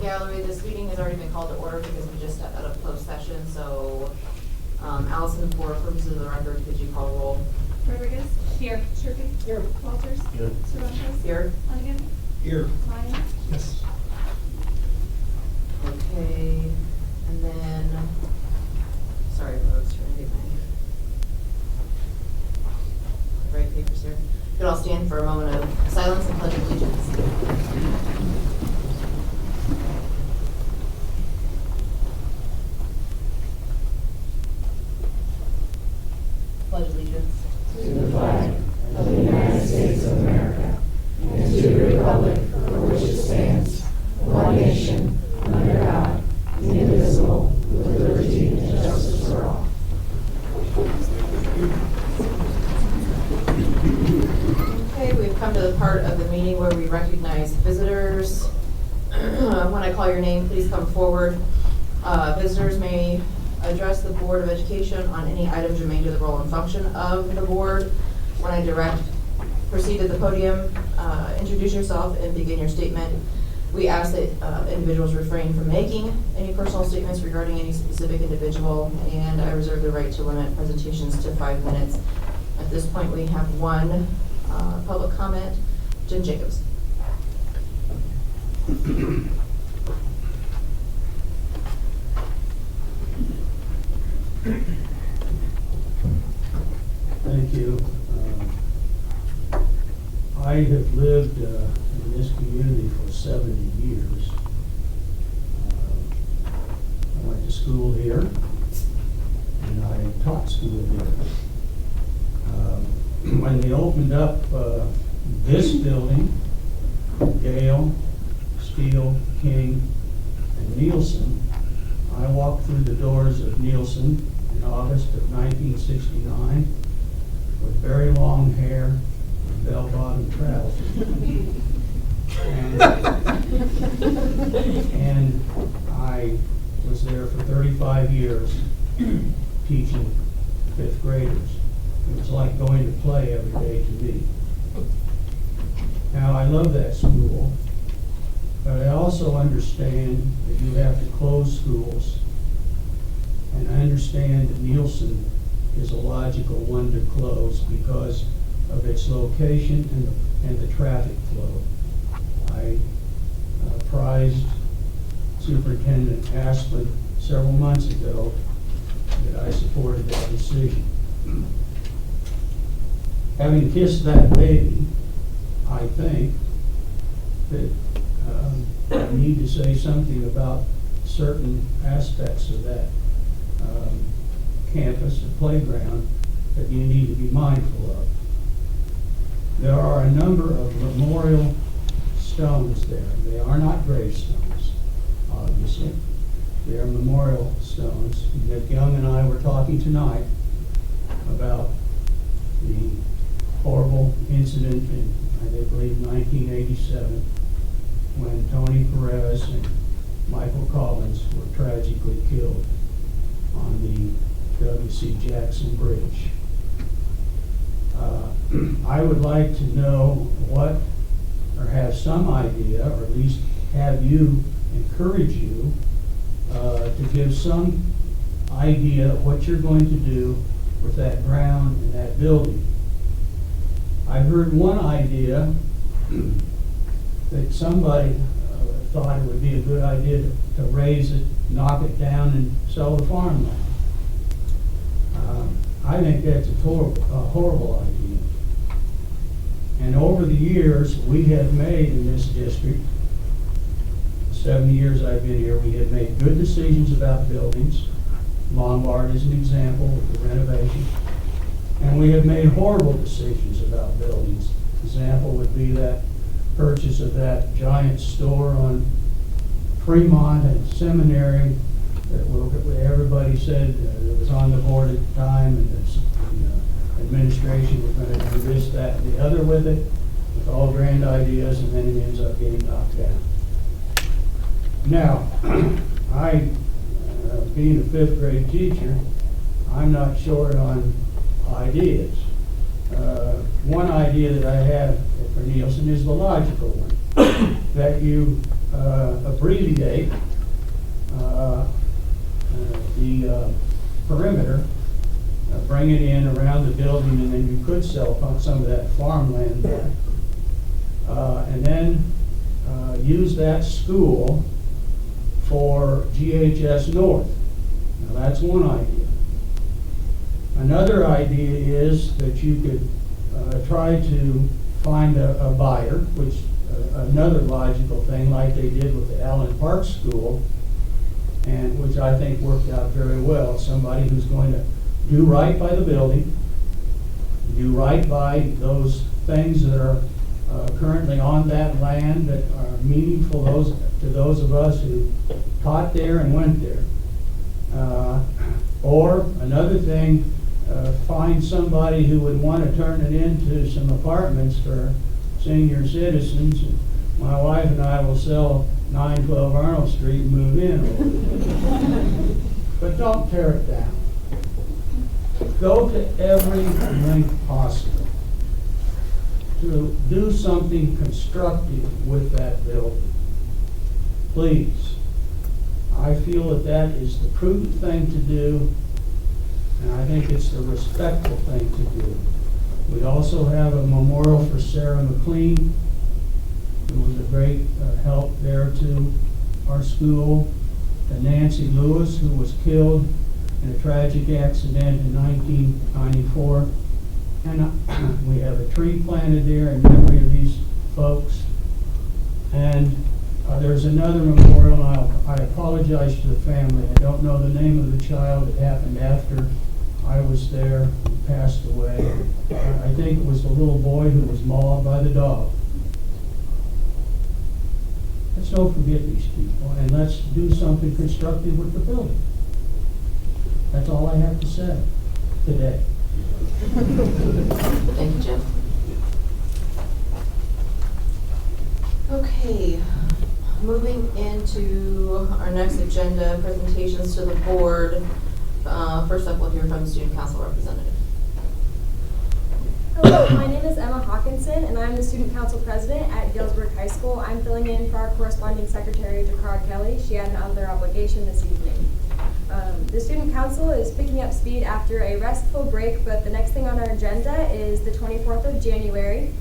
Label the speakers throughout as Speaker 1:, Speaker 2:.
Speaker 1: gallery. This meeting has already been called to order because we just stepped out of closed session, so Allison, for purposes of the record, could you call roll?
Speaker 2: Rodriguez? Here. Sherby? Here. Walters?
Speaker 3: Here.
Speaker 2: Cervantes?
Speaker 1: Here.
Speaker 2: Flanagan?
Speaker 3: Here.
Speaker 2: Meyer?
Speaker 3: Yes.
Speaker 1: Okay, and then, sorry, folks, trying to get my right papers here. Could all stand for a moment of silence and pledge of allegiance. Pledge allegiance
Speaker 4: to the flag of the United States of America and to the republic for which it stands, one nation, under God, indivisible, with liberty and justice for all.
Speaker 1: Okay, we've come to the part of the meeting where we recognize visitors. When I call your name, please come forward. Visitors may address the Board of Education on any items germane to the role and function of the board. When I direct, proceed to the podium, introduce yourself and begin your statement. We ask that individuals refrain from making any personal statements regarding any specific individual, and I reserve the right to limit presentations to 5 minutes. At this point, we have one public comment. Jen Jacobs.
Speaker 3: Thank you. I have lived in this community for 70 years. I went to school here, and I taught school here. When they opened up this building, Gale, Steele, King, and Nielsen, I walked through the doors of Nielsen in August of 1969 with very long hair and bell-bottom trousers. And I was there for 35 years teaching fifth graders. It was like going to play every day to me. Now, I love that school, but I also understand that you have to close schools. And I understand that Nielsen is a logical one to close because of its location and the traffic flow. I apprised Superintendent Asplin several months ago that I supported that decision. Having kissed that baby, I think that I need to say something about certain aspects of that campus or playground that you need to be mindful of. There are a number of memorial stones there. They are not gravestones, obviously. They are memorial stones. Nick Young and I were talking tonight about the horrible incident in, I believe, 1987, when Tony Perez and Michael Collins were tragically killed on the W.C. Jackson Bridge. I would like to know what, or have some idea, or at least have you, encourage you to give some idea of what you're going to do with that ground and that building. I heard one idea that somebody thought it would be a good idea to raise it, knock it down, and sell the farmland. I think that's a horrible idea. And over the years, we have made in this district, 70 years I've been here, we have made good decisions about buildings. Lombard is an example of the renovation. And we have made horrible decisions about buildings. Example would be that purchase of that giant store on Fremont and Seminary that everybody said that was on the board at the time, and the administration was going to do this, that, and the other with it, with all grand ideas, and then it ends up getting knocked down. Now, I, being a fifth grade teacher, I'm not short on ideas. One idea that I have for Nielsen is the logical one, that you abbreviate the perimeter, bring it in around the building, and then you could sell some of that farmland back. And then use that school for GHS North. Now that's one idea. Another idea is that you could try to find a buyer, which another logical thing like they did with the Allen Park School, and which I think worked out very well. Somebody who's going to do right by the building, do right by those things that are currently on that land that are meaningful to those of us who taught there and went there. Or another thing, find somebody who would want to turn it into some apartments for senior citizens. My wife and I will sell 912 Arnold Street and move in. But don't tear it down. Go to every length possible to do something constructive with that building. Please. I feel that that is the prudent thing to do, and I think it's the respectful thing to do. We also have a memorial for Sarah McLean, who was a great help there to our school, to Nancy Lewis, who was killed in a tragic accident in 1994. And we have a tree planted there in memory of these folks. And there's another memorial, and I apologize to the family. I don't know the name of the child. It happened after I was there, and passed away. I think it was the little boy who was mauled by the dog. Let's don't forget these people, and let's do something constructive with the building. That's all I have to say today.
Speaker 1: Thank you, Jim. Okay, moving into our next agenda, presentations to the board. First up, we'll hear from the student council representative.
Speaker 5: Hello, my name is Emma Hawkinson, and I'm the student council president at Galesburg High School. I'm filling in for our corresponding secretary, Jacar Kelly. She had another obligation this evening. The student council is picking up speed after a restful break, but the next thing on our agenda is the 24th of January.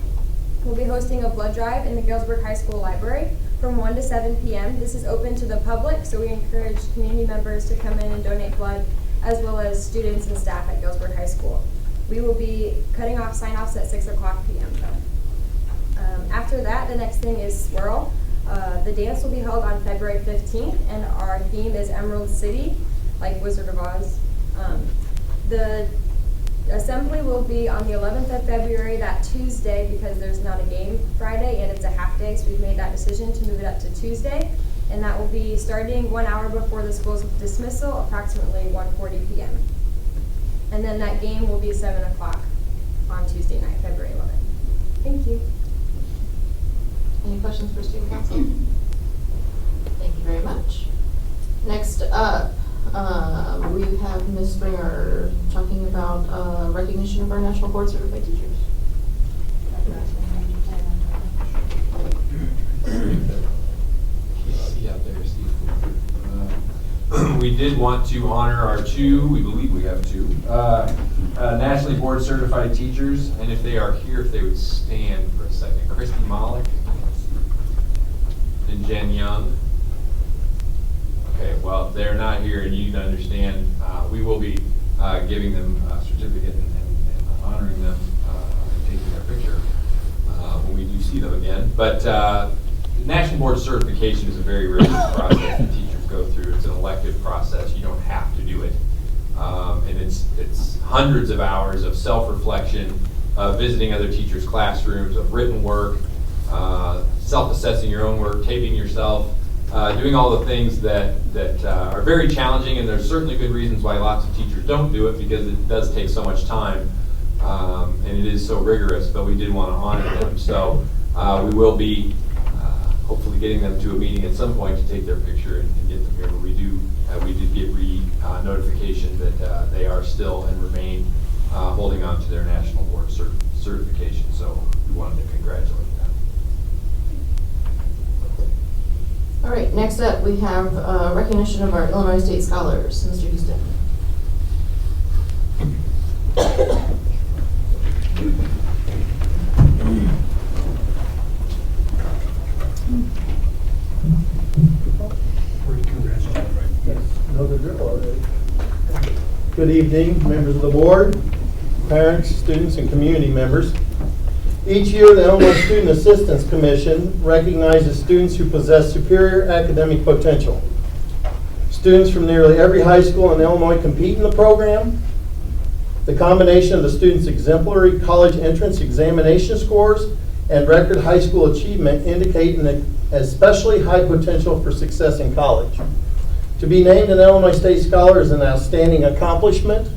Speaker 5: We'll be hosting a blood drive in the Galesburg High School library from 1 to 7 p.m. This is open to the public, so we encourage community members to come in and donate blood, as well as students and staff at Galesburg High School. We will be cutting off sign-offs at 6 o'clock p.m. though. After that, the next thing is Swirl. The dance will be held on February 15th, and our theme is Emerald City, like Wizard of Oz. The assembly will be on the 11th of February, that Tuesday, because there's not a game Friday and it's a half day, so we've made that decision to move it up to Tuesday. And that will be starting 1 hour before the school's dismissal, approximately 1:40 p.m. And then that game will be 7 o'clock on Tuesday night, February 11th. Thank you.
Speaker 1: Any questions for student council? Thank you very much. Next up, we have Ms. Springer talking about recognition of our national board certified teachers.
Speaker 6: See out there, Steve. We did want to honor our we believe we have two, nationally board certified teachers, and if they are here, if they would stand for a second. Christy Malik and Jen Young. Okay, well, if they're not here and you need to understand, we will be giving them a certificate and honoring them and taking their picture when we do see them again. But the National Board Certification is a very rigorous process that teachers go through. It's an elective process. You don't have to do it. And it's hundreds of hours of self-reflection, visiting other teachers' classrooms, of written work, self-assessing your own work, taping yourself, doing all the things that are very challenging, and there's certainly good reasons why lots of teachers don't do it, because it does take so much time, and it is so rigorous, but we did want to honor them. So we will be hopefully getting them to a meeting at some point to take their picture and get them here, but we did get notification that they are still and remain holding on to their national board certification, so we wanted to congratulate them.
Speaker 1: All right, next up, we have recognition of our Illinois State Scholars. Mr. Houston.
Speaker 7: Know the drill already. Good evening, members of the board, parents, students, and community members. Each year, the Illinois Student Assistance Commission recognizes students who possess superior academic potential. Students from nearly every high school in Illinois compete in the program. The combination of the students' exemplary college entrance examination scores and record high school achievement indicate an especially high potential for success in college. To be named an Illinois State Scholar is an outstanding accomplishment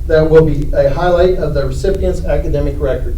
Speaker 7: that will be a highlight of the recipient's academic record.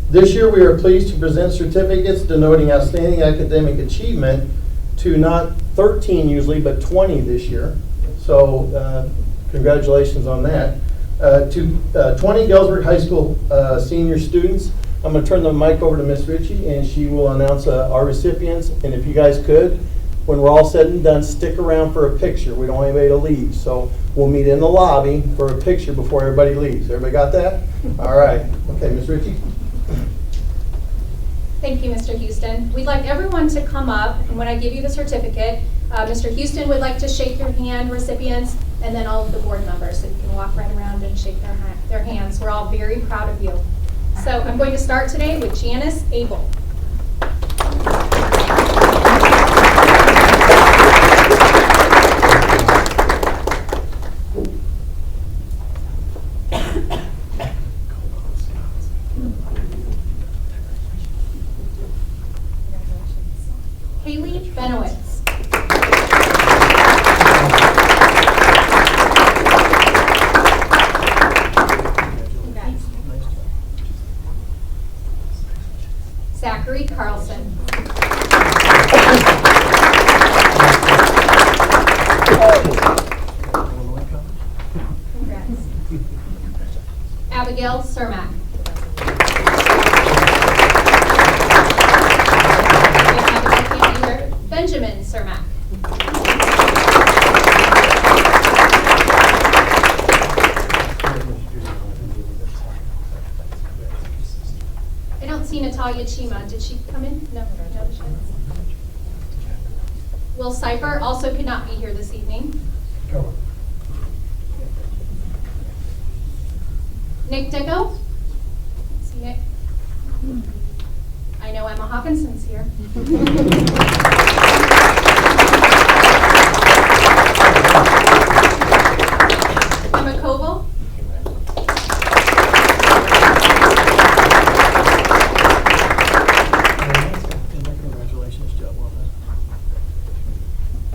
Speaker 7: This year, we are pleased to present certificates denoting outstanding academic achievement to not 13 usually, but 20 this year. So congratulations on that. To 20 Galesburg High School senior students, I'm going to turn the mic over to Ms. Ritchie, and she will announce our recipients. And if you guys could, when we're all said and done, stick around for a picture. We don't want anybody to leave. So we'll meet in the lobby for a picture before everybody leaves. Everybody got that? All right. Okay, Ms. Ritchie.
Speaker 2: Thank you, Mr. Houston. We'd like everyone to come up, and when I give you the certificate, Mr. Houston would like to shake your hand, recipients, and then all of the board members. So you can walk right around and shake their hands. We're all very proud of you. So I'm going to start today with Janice Abel. Haley Benowitz. Zachary Carlson. Congrats. Abigail Cermak. Benjamin Cermak. I don't see Natalia Chima. Did she come in? No. Will Cipher also could not be here this evening. Nick Dicko. See Nick. I know Emma Hawkinson's here. Emma Koval.
Speaker 7: Congratulations, job well done.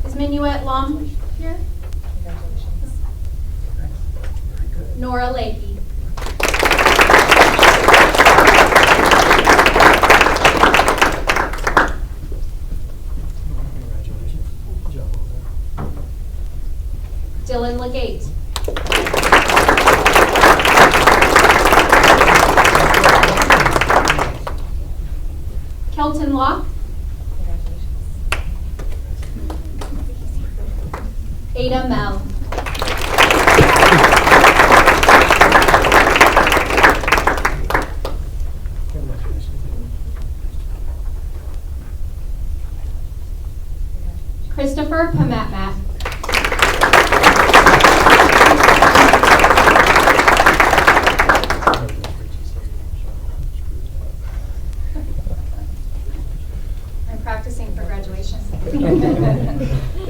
Speaker 2: Is Minuet Long here? Nora Leahy.
Speaker 7: Congratulations, job well done.
Speaker 2: Dylan Legate. Kelton Locke. Ada Mel. Christopher Pamatmat. I'm practicing for graduation.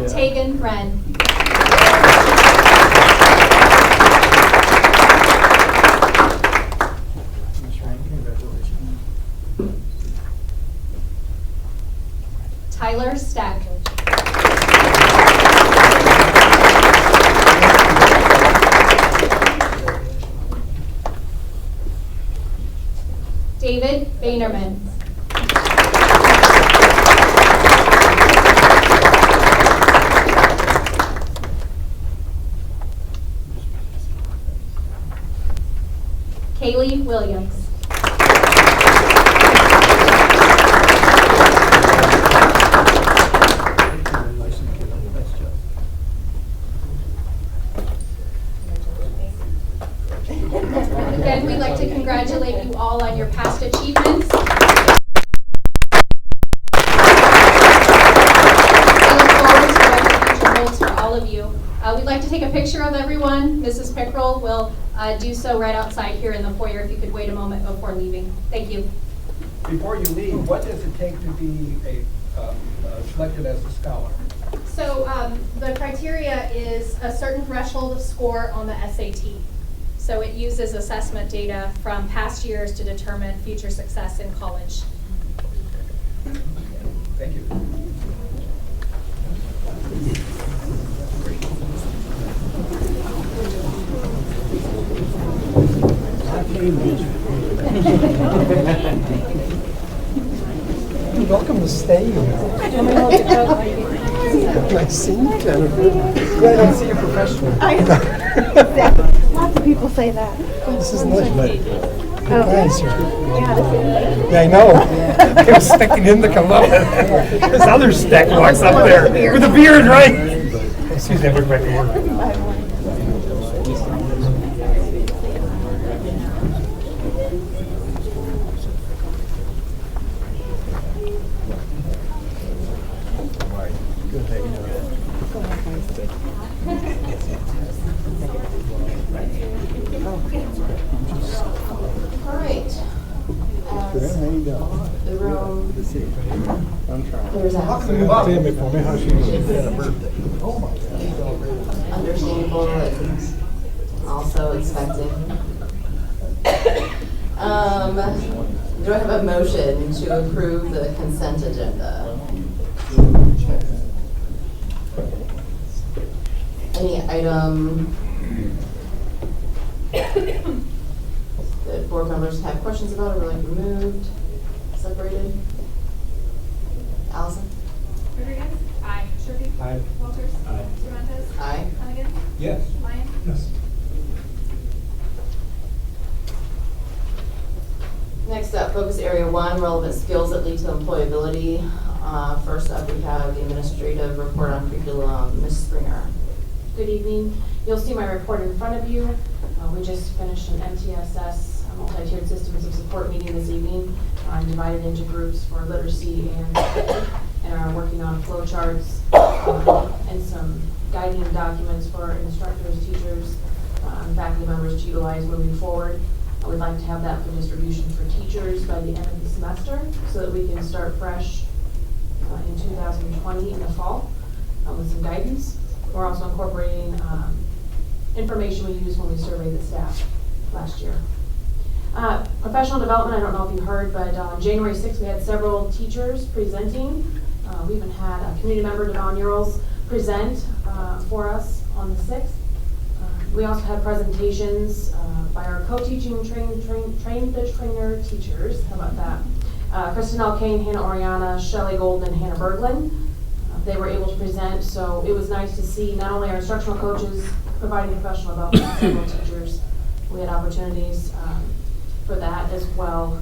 Speaker 2: Tegan Bren.
Speaker 7: Congratulations.
Speaker 2: Tyler Stack. David Bainerman. Kaylee Williams. achievements. We look forward to what the future holds for all of you. We'd like to take a picture of everyone. Mrs. Pickrell will do so right outside here in the foyer if you could wait a moment before leaving. Thank you.
Speaker 8: Before you leave, what does it take to be selected as a scholar?
Speaker 2: So the criteria is a certain threshold of score on the SAT. So it uses assessment data from past years to determine future success in college.
Speaker 8: Thank you.
Speaker 9: You're welcome to stay. Nice seeing you, Jennifer. Glad I don't see you professionally.
Speaker 10: Lots of people say that.
Speaker 9: This is nice. Nice.
Speaker 10: Yeah, this is.
Speaker 9: Yeah, I know. I was sticking in the cologne. This other stack walks up there with a beard, right? Excuse me, I work back to work.
Speaker 1: All right. As the room clears out. Understandable and also expected. Do I have a motion to approve the consent agenda? Any item that board members have questions about or would like removed, separated? Allison?
Speaker 11: Rodriguez? Aye. Sherby?
Speaker 8: Aye.
Speaker 11: Walters?
Speaker 8: Aye.
Speaker 11: Cervantes?
Speaker 1: Aye.
Speaker 11: Hannigan?
Speaker 8: Yes.
Speaker 11: Lyon?
Speaker 8: Yes.
Speaker 1: Next up, focus area 1, relevant skills that lead to employability. First up, we have the administrative report on curriculum. Ms. Springer.
Speaker 12: Good evening. You'll see my report in front of you. We just finished an MTSS, multi-tiered systems of support meeting this evening. I'm divided into groups for literacy and are working on flowcharts and some guiding documents for instructors, teachers, faculty members to utilize moving forward. I would like to have that for distribution for teachers by the end of the semester so that we can start fresh in 2020 in the fall with some guidance. We're also incorporating information we used when we surveyed the staff last year. Professional development, I don't know if you heard, but on January 6th, we had several teachers presenting. We even had a community member, Devon Urals, present for us on the 6th. We also had presentations by our co-teaching train the trainer teachers. How about that? Kristen L. Kane, Hannah Oriana, Shelley Golden, and Hannah Berglund. They were able to present, so it was nice to see not only our instructional coaches providing professional development to several teachers. We had opportunities for that as well.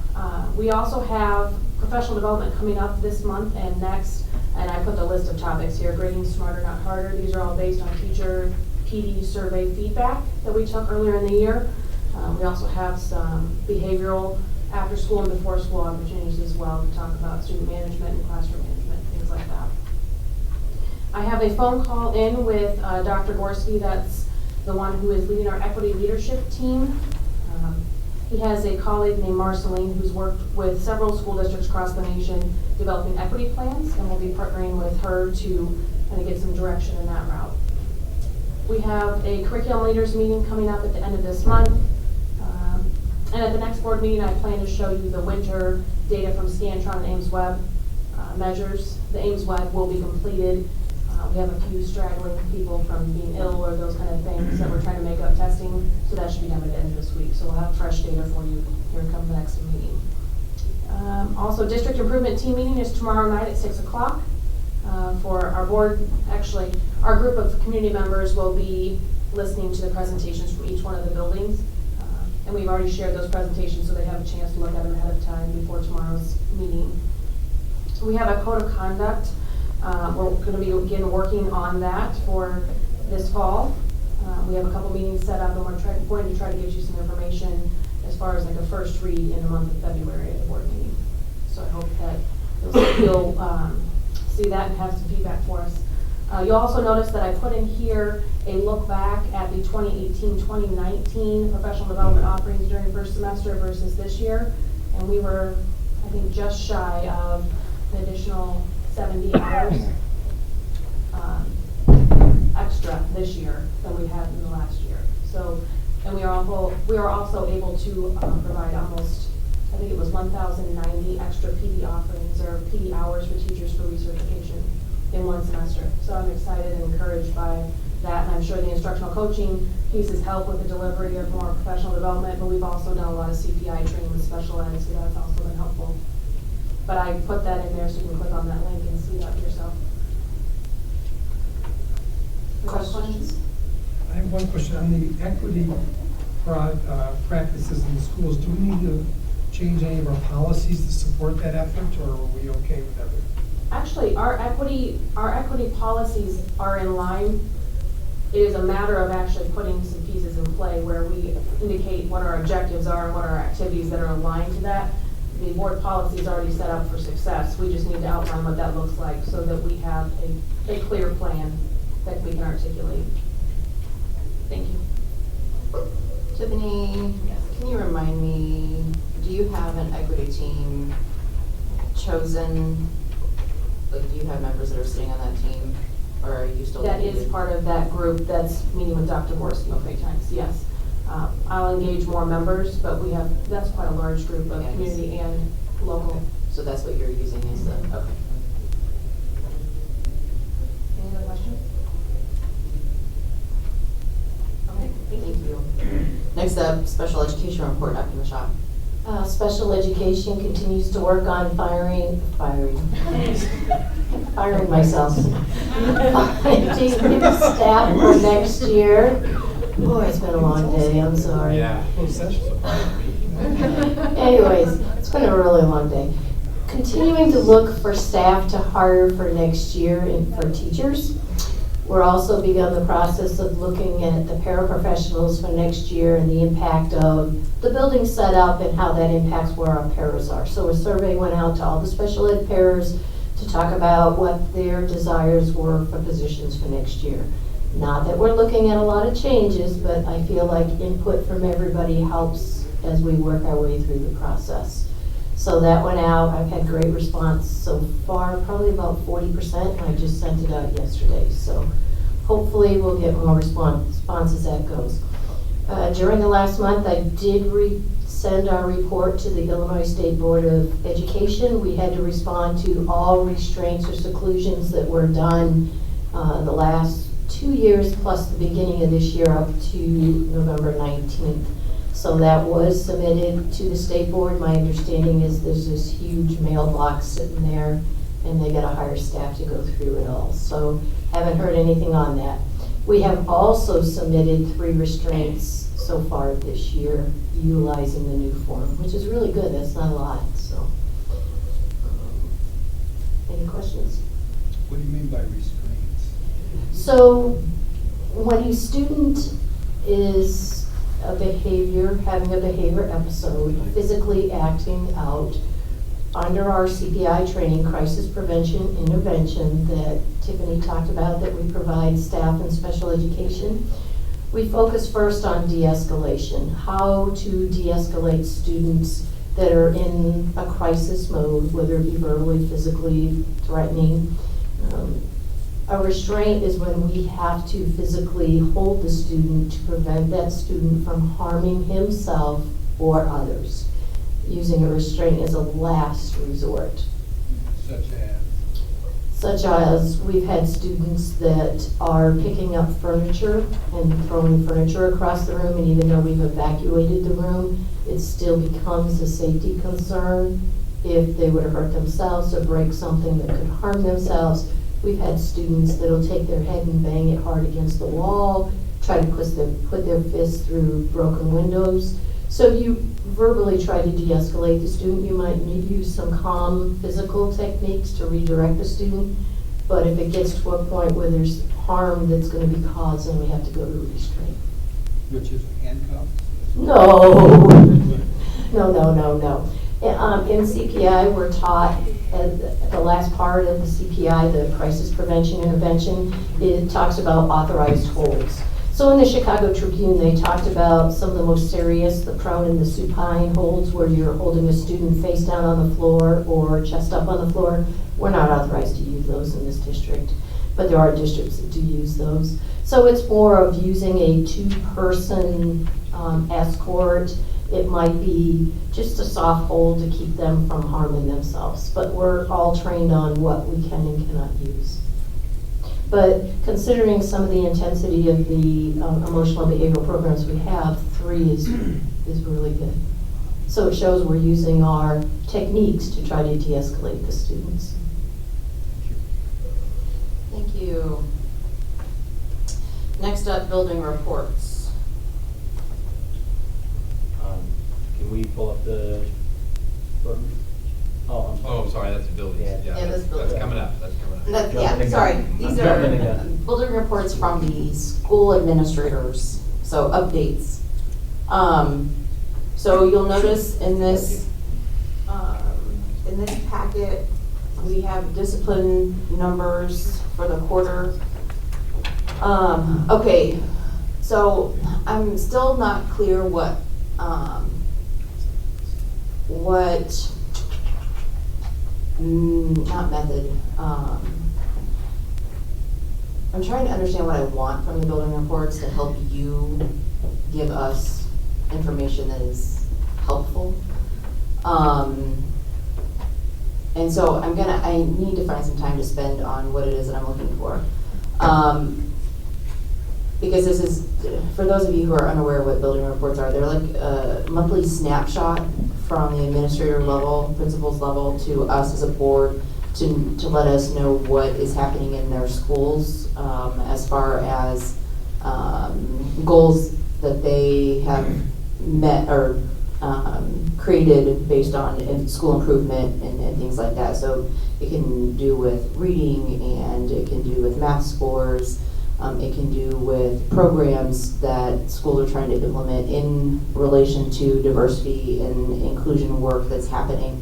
Speaker 12: We also have professional development coming up this month and next, and I put the list of topics here: grading smarter, not harder. These are all based on teacher PD survey feedback that we took earlier in the year. We also have some behavioral after school and before school opportunities as well to talk about student management and classroom management, things like that. I have a phone call in with Dr. Gorski. That's the one who is leading our equity leadership team. He has a colleague named Marceline who's worked with several school districts across the nation developing equity plans, and we'll be partnering with her to kind of get some direction in that route. We have a curriculum leaders meeting coming up at the end of this month. And at the next board meeting, I plan to show you the winter data from Scantron and Ames Web measures. The Ames Web will be completed. We have a few straggling people from being ill or those kind of things that we're trying to make up testing, so that should be done at the end of this week. So we'll have fresh data for you here come the next meeting. Also, district improvement team meeting is tomorrow night at 6 o'clock. For our board, actually, our group of community members will be listening to the presentations from each one of the buildings. And we've already shared those presentations so they have a chance to look at them ahead of time before tomorrow's meeting. So we have a code of conduct. We're going to be again working on that for this fall. We have a couple meetings set up, and we're going to try to get you some information as as far as like a first read in the month of February at the board meeting. So I hope that you'll see that and have some feedback for us. You'll also notice that I put in here a look back at the 2018-2019 professional development offerings during first semester versus this year. And we were, I think, just shy of an additional 70 hours extra this year than we had in the last year. So, and we are also able to provide almost, I think it was 1,090 extra PD offerings or PD hours for teachers for recertification in one semester. So I'm excited and encouraged by that, and I'm sure the instructional coaching pieces help with the delivery of more professional development, but we've also done a lot of CPI training with special ed, so that's also been helpful. But I put that in there so you can click on that link and see that for yourself. Questions?
Speaker 9: I have one question on the equity practices in the schools. Do we need to change any of our policies to support that effort, or are we okay with everything?
Speaker 12: Actually, our equity policies are in line. It is a matter of actually putting some pieces in play where we indicate what our objectives are and what our activities that are aligned to that. The board policy is already set up for success. We just need to outline what that looks like so that we have a clear plan that we can articulate. Thank you.
Speaker 1: Tiffany, can you remind me, do you have an equity team chosen? Like, do you have members that are sitting on that team, or are you still?
Speaker 12: That is part of that group that's meeting with Dr. Borski a few times, yes. I'll engage more members, but that's quite a large group of community and local.
Speaker 1: So that's what you're using as the, okay.
Speaker 12: Any other questions? Okay,
Speaker 1: Thank you. Next up, special education report, Dr. Mashak.
Speaker 4: Special education continues to work on firing myself. Finding new staff for next year. Boy, it's been a long day, I'm sorry.
Speaker 6: Yeah.
Speaker 4: Anyways, it's been a really long day. Continuing to look for staff to hire for next year and for teachers. We're also begun the process of looking at the paraprofessionals for next year and the impact of the building setup and how that impacts where our paras are. So a survey went out to all the special ed paras to talk about what their desires were for positions for next year. Not that we're looking at a lot of changes, but I feel like input from everybody helps as we work our way through the process. So that went out. I've had great response so far, probably about 40%, and I just sent it out yesterday. So hopefully we'll get more response as that goes. During the last month, I did send our report to the Illinois State Board of Education. We had to respond to all restraints or seclusions that were done the last 2 years plus the beginning of this year up to November 19th. So that was submitted to the state board. My understanding is there's this huge mailbox sitting there and they gotta hire staff to go through it all. So haven't heard anything on that. We have also submitted 3 restraints so far this year utilizing the new form, which is really good. That's not a lot, so. Any questions?
Speaker 8: What do you mean by restraints?
Speaker 4: So when a student is having a behavior episode, physically acting out under our CPI training, crisis prevention intervention that Tiffany talked about that we provide staff in special education, we focus first on de-escalation, how to de-escalate students that are in a crisis mode, whether it be verbally, physically threatening. A restraint is when we have to physically hold the student to prevent that student from harming himself or others. Using a restraint as a last resort. Such as we've had students that are picking up furniture and throwing furniture across the room, and even though we've evacuated the room, it still becomes a safety concern if they were to hurt themselves or break something that could harm themselves. We've had students that'll take their head and bang it hard against the wall, try to put their fists through broken windows. So if you verbally try to de-escalate the student, you might need to use some calm physical techniques to redirect the student. But if it gets to a point where there's harm that's going to be caused, then we have to go to restraint.
Speaker 8: Which is handcuffs?
Speaker 4: No.
Speaker 13: No. In CPI, we're taught, at the last part of the CPI, the crisis prevention intervention, it talks about authorized holds. So in the Chicago Tribune, they talked about some of the most serious, the prone and the supine holds, where you're holding a student face down on the floor or chest up on the floor. We're not authorized to use those in this district, but there are districts that do use those. So it's more of using a two-person escort. It might be just a soft hold to keep them from harming themselves, but we're all trained on what we can and cannot use. But considering some of the intensity of the emotional behavioral programs we have, 3 is really good. So it shows we're using our techniques to try to de-escalate the students.
Speaker 1: Thank you. Next up, building reports.
Speaker 14: Can we pull up the?
Speaker 6: Oh, sorry, that's a building.
Speaker 14: Yeah.
Speaker 1: Yeah, that's building.
Speaker 6: That's coming up.
Speaker 1: Yeah, sorry. These are building reports from the school administrators, so updates. So you'll notice in this packet, we have discipline numbers for the quarter. Okay, so I'm still not clear what not method. I'm trying to understand what I want from the building reports to help you give us information that is helpful. And so I need to find some time to spend on what it is that I'm looking for. Because this is, for those of you who are unaware of what building reports are, they're like a monthly snapshot from the administrator level, principals level, to us as a board to let us know what is happening in their schools as far as goals that they have met or created based on school improvement and things like that. So it can do with reading, and it can do with math scores. It can do with programs that schools are trying to implement in relation to diversity and inclusion work that's happening.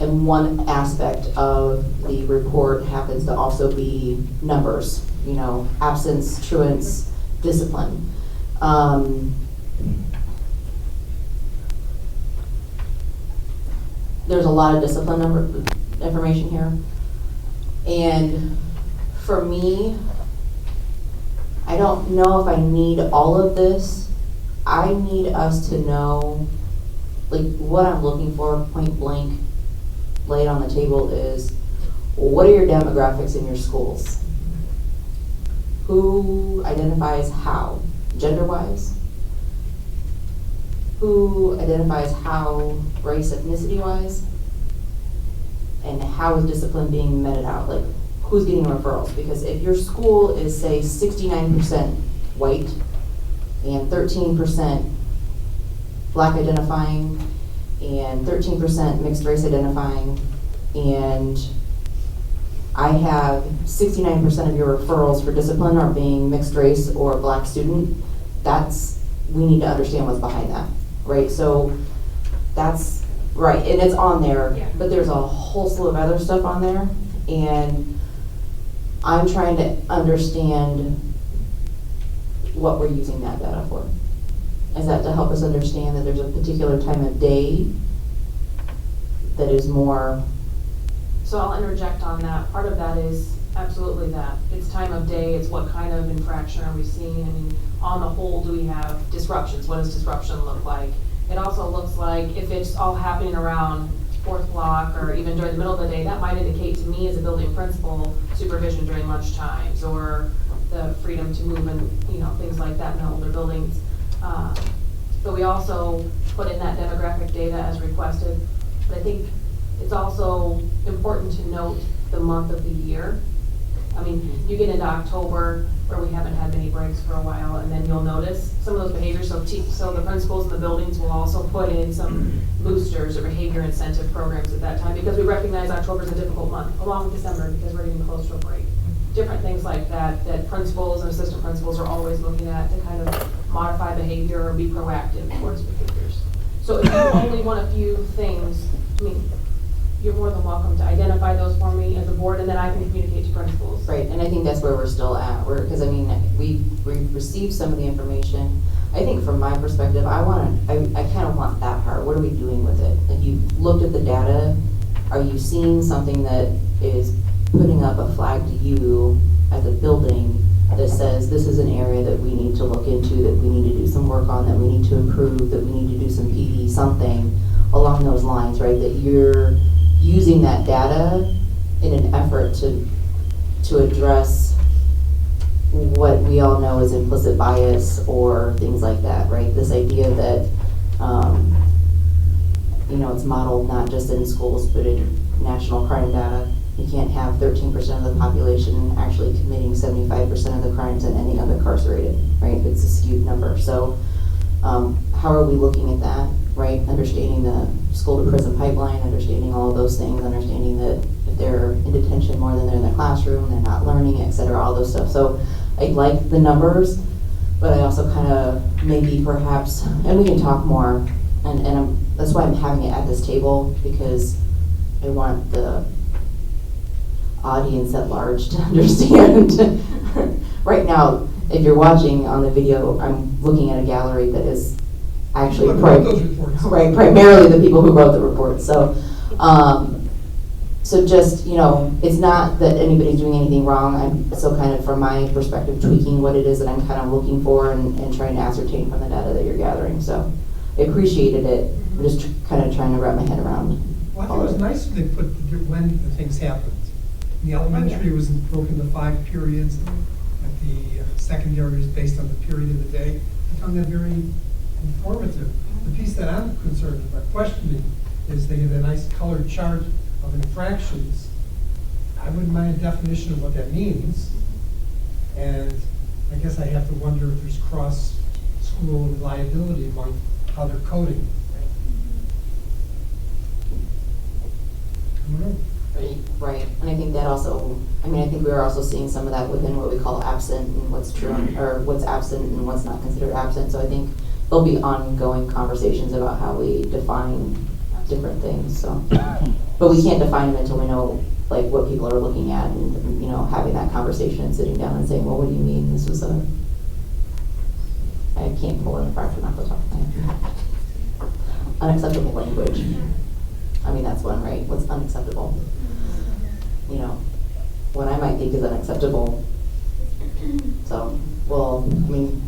Speaker 1: And one aspect of the report happens to also be numbers, absence, truants, discipline. There's a lot of discipline information here. And for me, I don't know if I need all of this. I need us to know, what I'm looking for, point blank, laid on the table is, what are your demographics in your schools? Who identifies how, gender-wise? Who identifies how, race, ethnicity-wise? And how is discipline being meted out? Who's getting referrals? Because if your school is, say, 69% white and 13% black identifying and 13% mixed race identifying, and I have 69% of your referrals for discipline are being mixed race or black student, we need to understand what's behind that, right? So that's right, and it's on there, but there's a whole slew of other stuff on there, and I'm trying to understand what we're using that data for. Is that to help us understand that there's a particular time of day that is more?
Speaker 12: So I'll interject on that. Part of that is absolutely that. It's time of day, it's what kind of infraction are we seeing. I mean, on the whole, do we have disruptions? What does disruption look like? It also looks like if it's all happening around 4th block or even during the middle of the day, that might indicate to me as a building principal supervision during lunch times or the freedom to move and things like that in older buildings. But we also put in that demographic data as requested. But I think it's also important to note the month of the year. I mean, you get into October where we haven't had many breaks for a while, and then you'll notice some of those behaviors. So the principals in the buildings will also put in some boosters or behavior incentive programs at that time, because we recognize October is a difficult month, along with December, because we're getting close to a break. Different things like that principals and assistant principals are always looking at to kind of modify behavior or be proactive towards behaviors. So if you only want a few things, I mean, you're more than welcome to identify those for me as a board, and then I can communicate to principals.
Speaker 13: Right, and I think that's where we're still at, because I mean, we received some of the information. I think from my perspective, I kind of want that part. What are we doing with it? If you looked at the data, are you seeing something that is putting up a flag to you as a building that says this is an area that we need to look into, that we need to do some work on, that we need to improve, that we need to do some PD, something along those lines, right? That you're using that data in an effort to address what we all know is implicit bias or things like that, right? This idea that, it's modeled not just in schools, but in national crime data. You can't have 13% of the population actually committing 75% of the crimes and ending up incarcerated, right? It's a skewed number. So how are we looking at that, right? Understanding the school to prison pipeline, understanding all of those things, understanding that if they're in detention more than they're in the classroom, they're not learning, et cetera, all those stuff. So I like the numbers, but I also kind of maybe perhaps, and we can talk more, and that's why I'm having it at this table, because I want the audience at large to understand. Right now, if you're watching on the video, I'm looking at a gallery that is actually primarily the people who wrote the report. So, so just, it's not that anybody's doing anything wrong. I'm still kind of, from my perspective, tweaking what it is that I'm kind of looking for and trying to ascertain from the data that you're gathering. So I appreciated it. I'm just kind of trying to wrap my head around.
Speaker 9: Well, I think it was nice when they put when the things happened. In the elementary, it was broken into 5 periods. At the secondary, was based on the period of the day. I found that very informative. The piece that I'm concerned about questioning is they have a nice colored chart of infractions. I wouldn't mind a definition of what that means. And I guess I have to wonder if there's cross-school liability among how they're coding. I don't know.
Speaker 13: Right, and I think that also, I think we are also seeing some of that within what we call absent and what's true, or what's absent and what's not considered absent. So I think there'll be ongoing conversations about how we define different things. So, but we can't define them until we know like what people are looking at, and having that conversation and sitting down and saying, well, what do you mean this was I can't pull in the fracture off the top of my head. Unacceptable language. That's one, right? What's unacceptable? What I might think is unacceptable. So, well,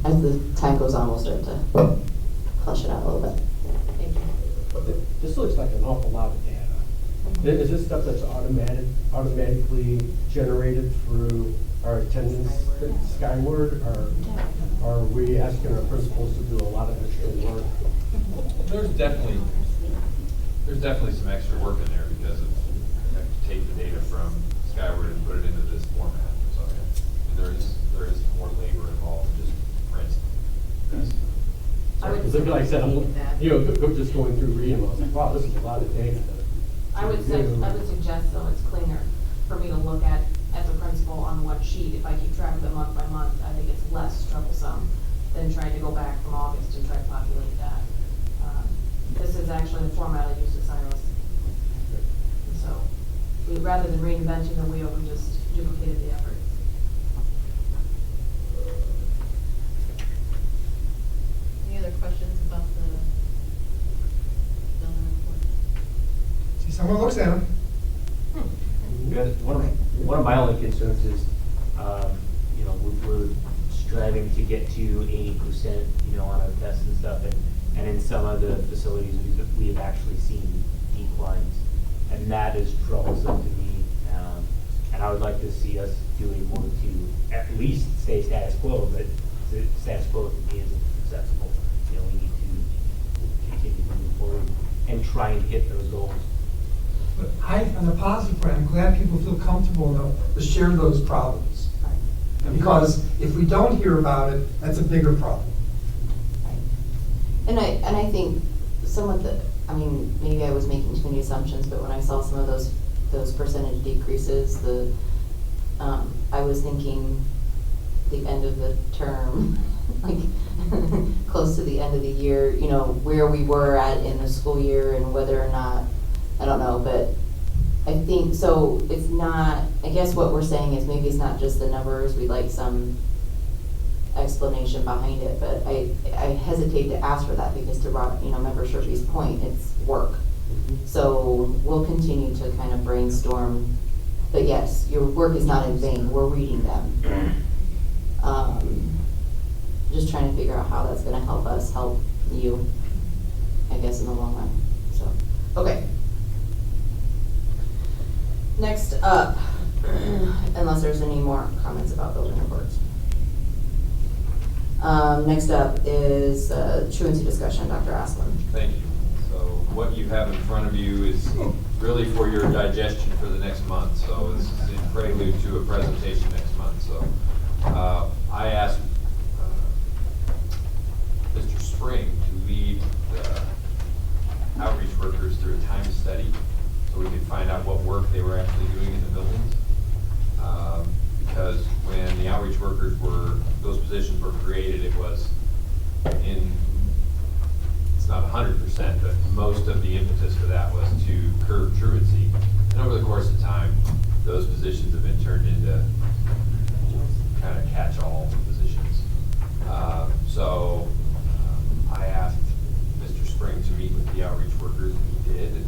Speaker 13: as the time goes on, we'll start to flesh it out a little bit. Thank you.
Speaker 15: This looks like an awful lot of data. Is this stuff that's automatically generated through our attendance at Skyward, or are we asking our principals to do a lot of extra work?
Speaker 6: There's definitely some extra work in there because of you have to take the data from Skyward and put it into this format. So there is more labor involved than just print. Yes.
Speaker 15: Because like I said, just going through reading, I was like, wow, this is a lot of data.
Speaker 12: I would suggest though it's cleaner for me to look at as a principal on one sheet. If I keep track of it month by month, I think it's less troublesome than trying to go back from August and try to populate that. This is actually the format I use at Cyrus. And so, rather than reinventing the wheel, we just duplicated the effort.
Speaker 1: Any other questions about the building report?
Speaker 9: See, someone looks at them.
Speaker 14: One of my only concerns is, we're striving to get to 80%, on our tests and stuff, and in some of the facilities we have actually seen declines, and that is troublesome to me. And I would like to see us doing more to at least stay status quo, but status quo to me isn't acceptable. We need to continue moving forward and try and hit those goals.
Speaker 9: But on the positive point, I'm glad people feel comfortable enough to share those problems. Because if we don't hear about it, that's a bigger problem.
Speaker 13: And I think some of the, maybe I was making too many assumptions, but when I saw some of those percentage decreases, I was thinking the end of the term, like close
Speaker 1: close to the end of the year, you know, where we were at in the school year and whether or not, I don't know, but I think, so it's not, I guess what we're saying is maybe it's not just the numbers, we'd like some explanation behind it, but I hesitate to ask for that because to Rob, you know, Member Sherby's point, it's work. So we'll continue to kind of brainstorm, but yes, your work is not in vain, we're reading them. Just trying to figure out how that's gonna help us, help you, I guess, in the long run, so, okay. Next up, unless there's any more comments about building reports. Next up is truancy discussion, Dr. Asplin.
Speaker 6: Thank you. So what you have in front of you is really for your digestion for the next month. So this is in prelude to a presentation next month. So I asked Mr. Spring to lead the outreach workers through a time study so we could find out what work they were actually doing in the buildings. Because when the outreach workers those positions were created, it was it's not 100%, but most of the impetus for that was to curb truancy. And over the course of time, those positions have been turned into kind of catch-all positions. So I asked Mr. Spring to meet with the outreach workers, and he did.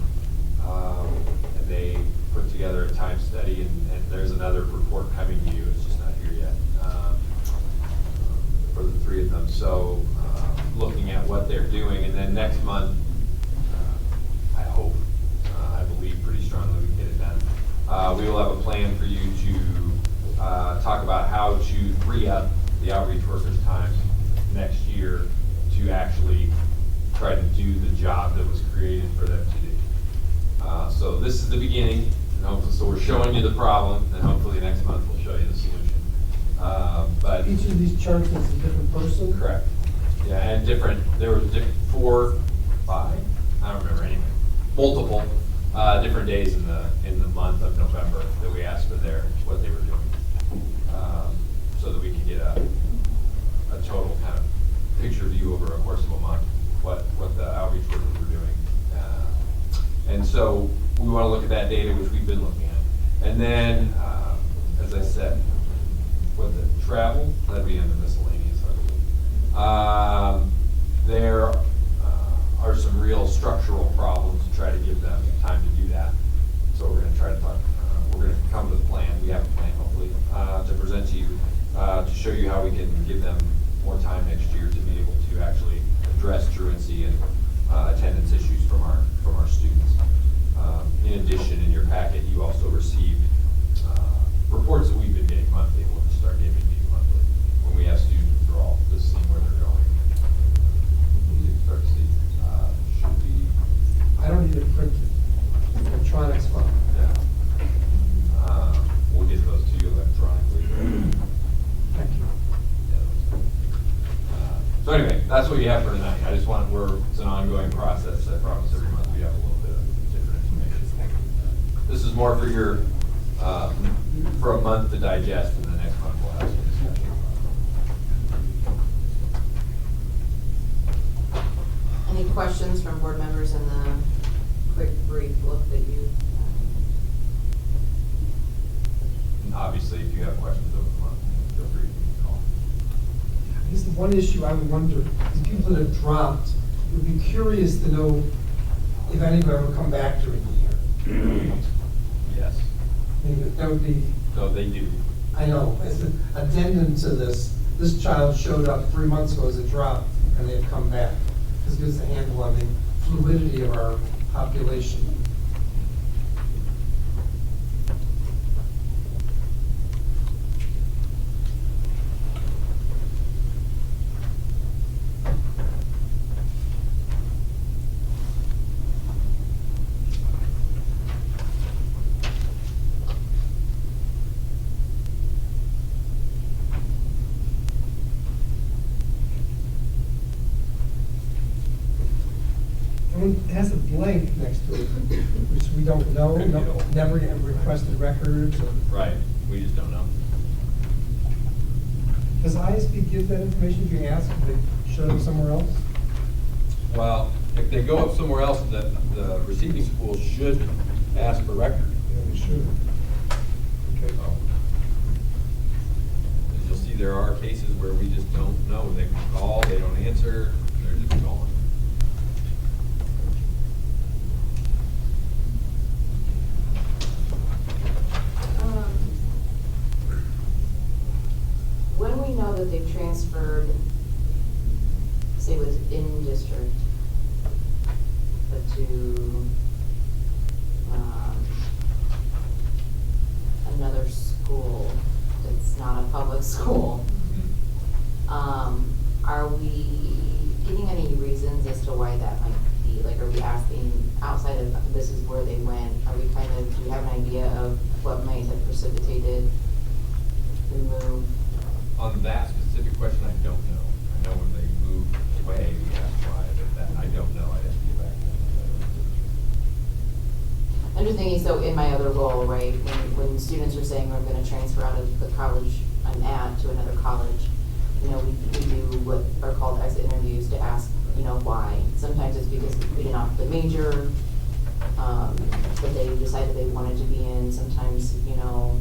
Speaker 6: And they put together a time study, and there's another report coming to you. It's just not here yet for the three of them. So looking at what they're doing, and then next month, I hope, I believe pretty strongly we can get it done. We will have a plan for you to talk about how to free up the outreach workers' time next year to actually try to do the job that was created for them to do. So this is the beginning, and hopefully, so we're showing you the problem, and hopefully next month we'll show you the solution. But
Speaker 9: Each of these charts is a different person?
Speaker 6: correct. Yeah, and there were 4, 5, I don't remember anyway. Multiple different days in the month of November that we asked for what they were doing, so that we could get a total kind of picture view over a course of a month what the outreach workers were doing. And so we want to look at that data, which we've been looking at. And then, as I said, what the travel, that'd be under miscellaneous, I believe. There are some real structural problems to try to give them time to do that. So we're going to try to talk, we're going to come to the plan, we have a plan hopefully, to present to you, to show you how we can give them more time next year to be able to actually address truancy and attendance issues from our students. In addition, in your packet, you also received reports that we've been getting monthly, and we'll just start giving you monthly. When we have student withdrawal, just seeing where they're going. You can start to see, should be.
Speaker 9: I don't need it printed. Electronics fine.
Speaker 6: Yeah. We'll get those to you electronically.
Speaker 9: Thank you.
Speaker 6: So anyway, that's what you have for tonight. I just want, it's an ongoing process. I promise every month we have a little bit of different information. This is more for your, for a month to digest, and the next month we'll have some discussion.
Speaker 1: Any questions from board members in the quick brief look that you?
Speaker 6: And obviously, if you have questions over the month, feel free to call.
Speaker 9: I guess the one issue I would wonder is people that have dropped, would be curious to know if any of them ever come back during the year.
Speaker 6: Yes.
Speaker 9: I mean, that would be,
Speaker 6: No, they do.
Speaker 9: I know, as an addendum to this child showed up 3 months ago as a drop, and they've come back. This gives a handle on the fluidity of our population. It has a blank next to it, which we don't know,
Speaker 6: Could be old.
Speaker 9: never have requested records. Or
Speaker 6: Right. We just don't know.
Speaker 9: does ISB give that information if you ask if they shut up somewhere else?
Speaker 6: Well, if they go up somewhere else, the receiving school should ask for record.
Speaker 9: Yeah, we should. Okay.
Speaker 6: As you'll see, there are cases where we just don't know. They call, they don't answer, they're just gone.
Speaker 1: When we know that they've transferred, say within district, but to another school that's not a public school, are we getting any reasons as to why that might be? Like, are we asking outside of this is where they went? Are we kind of, do we have an idea of what might have precipitated the move?
Speaker 6: On that specific question, I don't know. I know when they moved away, we asked why, but that, I don't know. I'd have to get back to them.
Speaker 1: I'm just thinking, so in my other role, right, when students are saying we're gonna transfer out of the college I'm at to another college, you know, we do what are called exit interviews to ask, you know, why. Sometimes it's because we didn't offer the major, that they decided they wanted to be in. Sometimes, you know,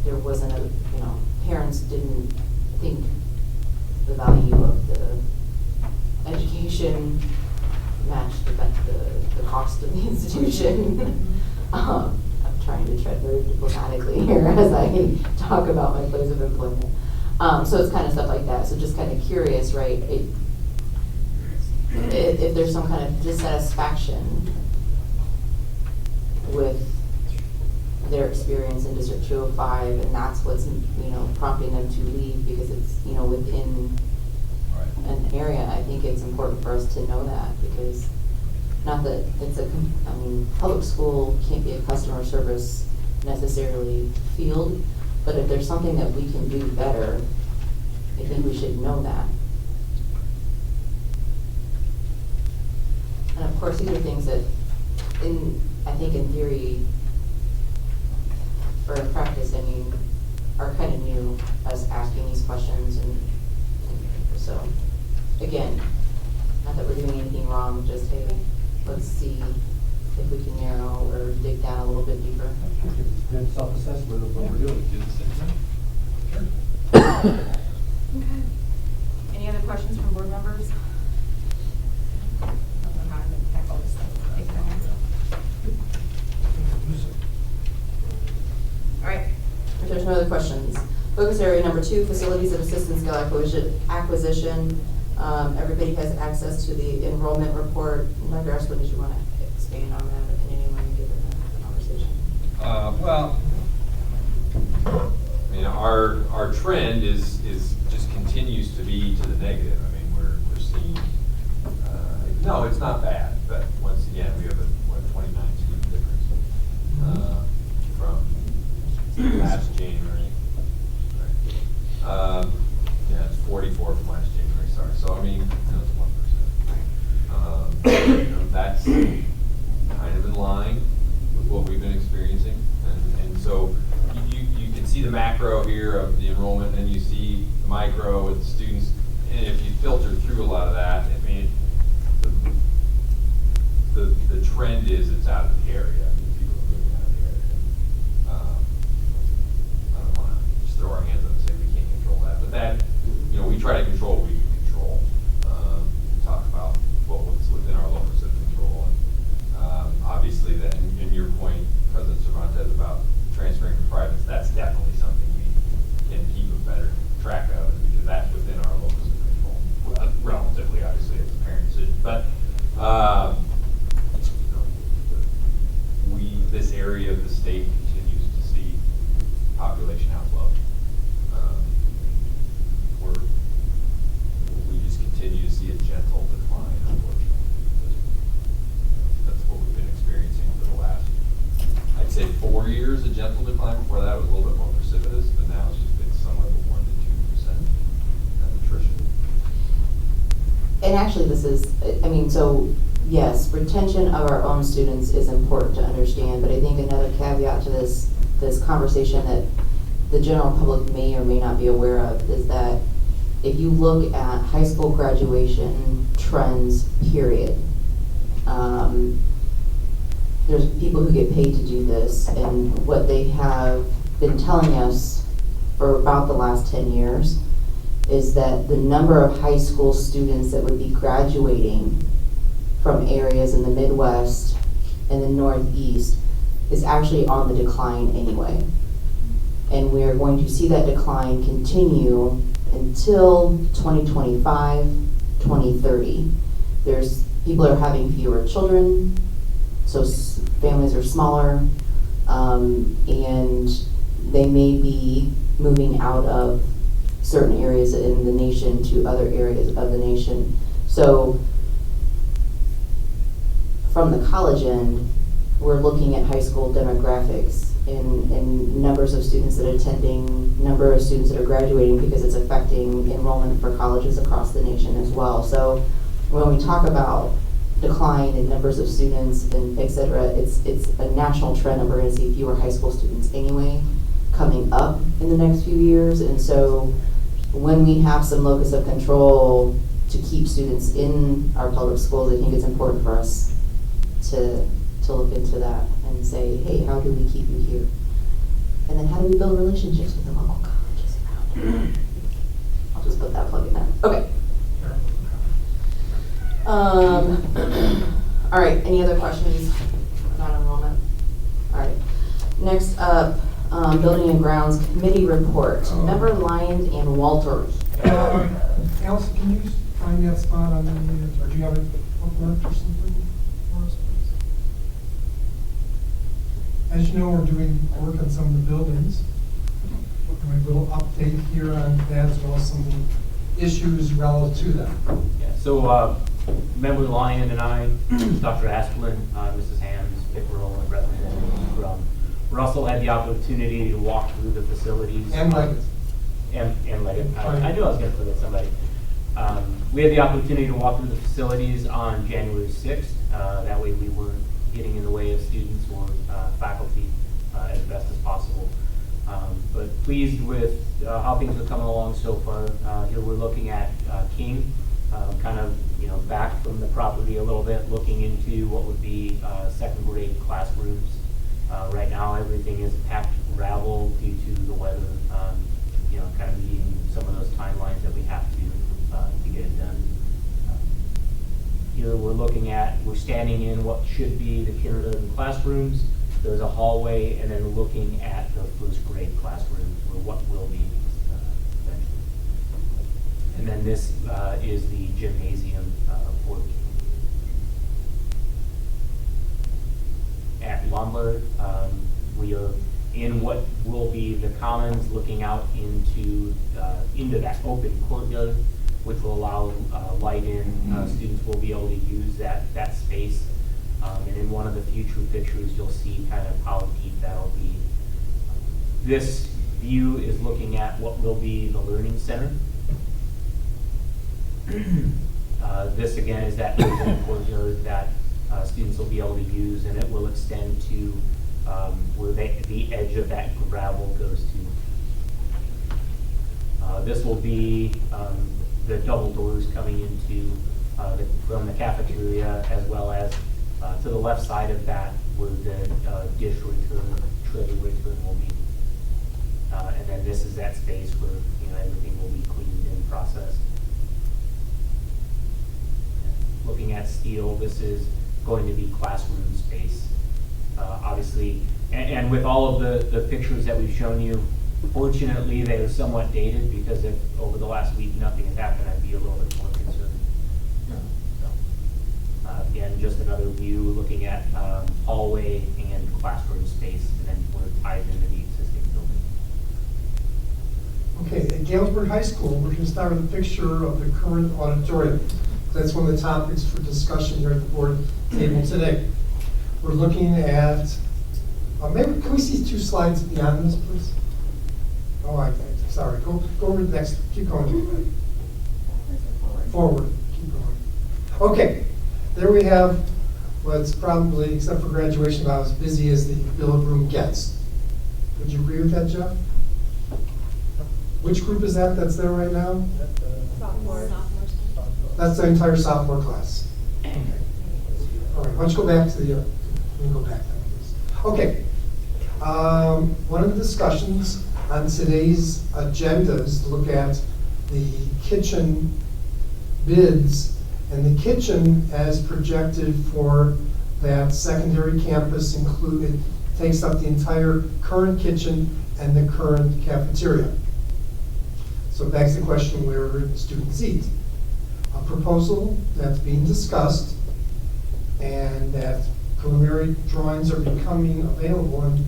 Speaker 1: there wasn't a, you know, parents didn't think the value of the education matched the cost of the institution. I'm trying to tread very diplomatically here as I talk about my place of employment. So it's kind of stuff like that. So just kind of curious, right? If there's some kind of dissatisfaction with their experience in District 205, and that's what's, you know, prompting them to leave because it's, you know, within an area. I think it's important for us to know that, because not that it's I mean, public school can't be a customer service necessarily field, but if there's something that we can do better, I think we should know that. And of course, these are things that, I think in theory, or in practice, I mean, are kind of new, us asking these questions, and so, again, not that we're doing anything wrong, just, hey, let's see if we can narrow or dig down a little bit deeper.
Speaker 15: Good self-assessment of what we're doing.
Speaker 6: Do the same thing.
Speaker 1: Okay. Any other questions from board members? All right, if there's no other questions. Focus area number 2, facilities and assistance skill acquisition. Everybody has access to the enrollment report. Dr. Esplin, did you want to expand on that in any way given the conversation?
Speaker 6: Well, I mean, our trend is just continues to be to the negative. I mean, we're seeing, no, it's not bad, but once again, we have a 29 student difference from last January. Right. Yeah, it's 44 from last January. Sorry. So I mean, that's 1%. You know, that's kind of in line with what we've been experiencing, and so you can see the macro here of the enrollment, and you see the micro with the students, and if you filter through a lot of that, I mean, the trend is it's out of the area. I mean, people are moving out of the area. I don't want to just throw our hands up and say we can't control that, but that, you know, we try to control what we can control. Talk about what's within our locus of control, and obviously that, in your point, President Cervantes, about transferring to privates, that's definitely something we can keep a better track of, because that's within our locus of control. Well, relatively, obviously, it's a parent decision, but this area of the state continues to see population outflow. We just continue to see a gentle decline, unfortunately. That's what we've been experiencing for the last, I'd say, 4 years, a gentle decline. Before that, it was a little bit more precipitous, but now it's just been somewhere of 1 to 2% attrition.
Speaker 1: And actually, this is, I mean, so yes, retention of our own students is important to understand, but I think another caveat to this conversation that the general public may or may not be aware of is that
Speaker 16: if you look at high school graduation trends, period, there's people who get paid to do this, and what they have been telling us for about the last 10 years is that the number of high school students that would be graduating from areas in the Midwest and the Northeast is actually on the decline anyway. And we are going to see that decline continue until 2025, 2030. People are having fewer children, so families are smaller, and they may be moving out of certain areas in the nation to other areas of the nation. So from the college end, we're looking at high school demographics and numbers of students that are attending, number of students that are graduating, because it's affecting enrollment for colleges across the nation as well. So when we talk about decline in numbers of students and et cetera, it's a national trend, and we're going to see fewer high school students anyway coming up in the next few years. And so when we have some locus of control to keep students in our public schools, I think it's important for us to look into that and say, hey, how do we keep you here? And then how do we build relationships with the local colleges around? I'll just put that plug in there. Okay. All right, any other questions about enrollment? All right, next up, Building and Grounds Committee Report. Member Lyons and Walters.
Speaker 9: Allison, can you find that spot on the, or do you have it bookmarked or something for us, please? As you know, we're doing work on some of the buildings. We have a little update here on that, as well as some of the issues relative to them.
Speaker 14: Yeah, so Member Lyon and I, Dr. Asplin, Mrs. Hands, Pickerel, and representatives from Russell had the opportunity to walk through the facilities.
Speaker 9: And Leggett.
Speaker 14: And Leggett. I knew I was going to forget somebody. We had the opportunity to walk through the facilities on January 6th. That way we weren't getting in the way of students or faculty as best as possible. But pleased with how things are coming along so far. Here we're looking at King, kind of back from the property a little bit, looking into what would be second grade classrooms. Right now everything is packed gravel due to the weather, kind of meeting some of those timelines that we have to get it done. Here we're standing in what should be the kindergarten classrooms. There's a hallway, and then looking at the first grade classrooms, or what will be eventually. And then this is the gymnasium for King. At Lombard, we are in what will be the commons, looking out into that open courtyard, which will allow light in. Students will be able to use that space. And in one of the future pictures, you'll see kind of how deep that'll be. This view is looking at what will be the Learning Center. This again is that open courtyard that students will be able to use, and it will extend to where the edge of that gravel goes to. This will be the double doors coming into from the cafeteria, as well as to the left side of that where the dish return, tray return will be. And then this is that space where everything will be cleaned and processed. Looking at steel, this is going to be classroom space. Obviously, and with all of the pictures that we've shown you, fortunately they are somewhat dated, because if over the last week nothing has happened, I'd be a little bit more concerned. Again, just another view looking at hallway and classroom space, and then where it ties into the existing building.
Speaker 9: Okay, at Galesburg High School, we're going to start with a picture of the current auditorium. That's one of the topics for discussion here at the board table today. We're looking at, maybe can we see 2 slides beyond this, please? Oh, sorry. Go over to the next. Keep going. Forward. Keep going. Okay. There we have what's probably, except for graduation, about as busy as the billet room gets. Would you agree with that, Jeff? Which group is that that's there right now? That's the entire sophomore class. Okay. All right, why don't you go back to the, we can go back then, please. Okay. One of the discussions on today's agenda is to look at the kitchen bids, and the kitchen as projected for that secondary campus included, takes up the entire current kitchen and the current cafeteria. So it begs the question, where are the students eat? A proposal that's being discussed and that preliminary drawings are becoming available, and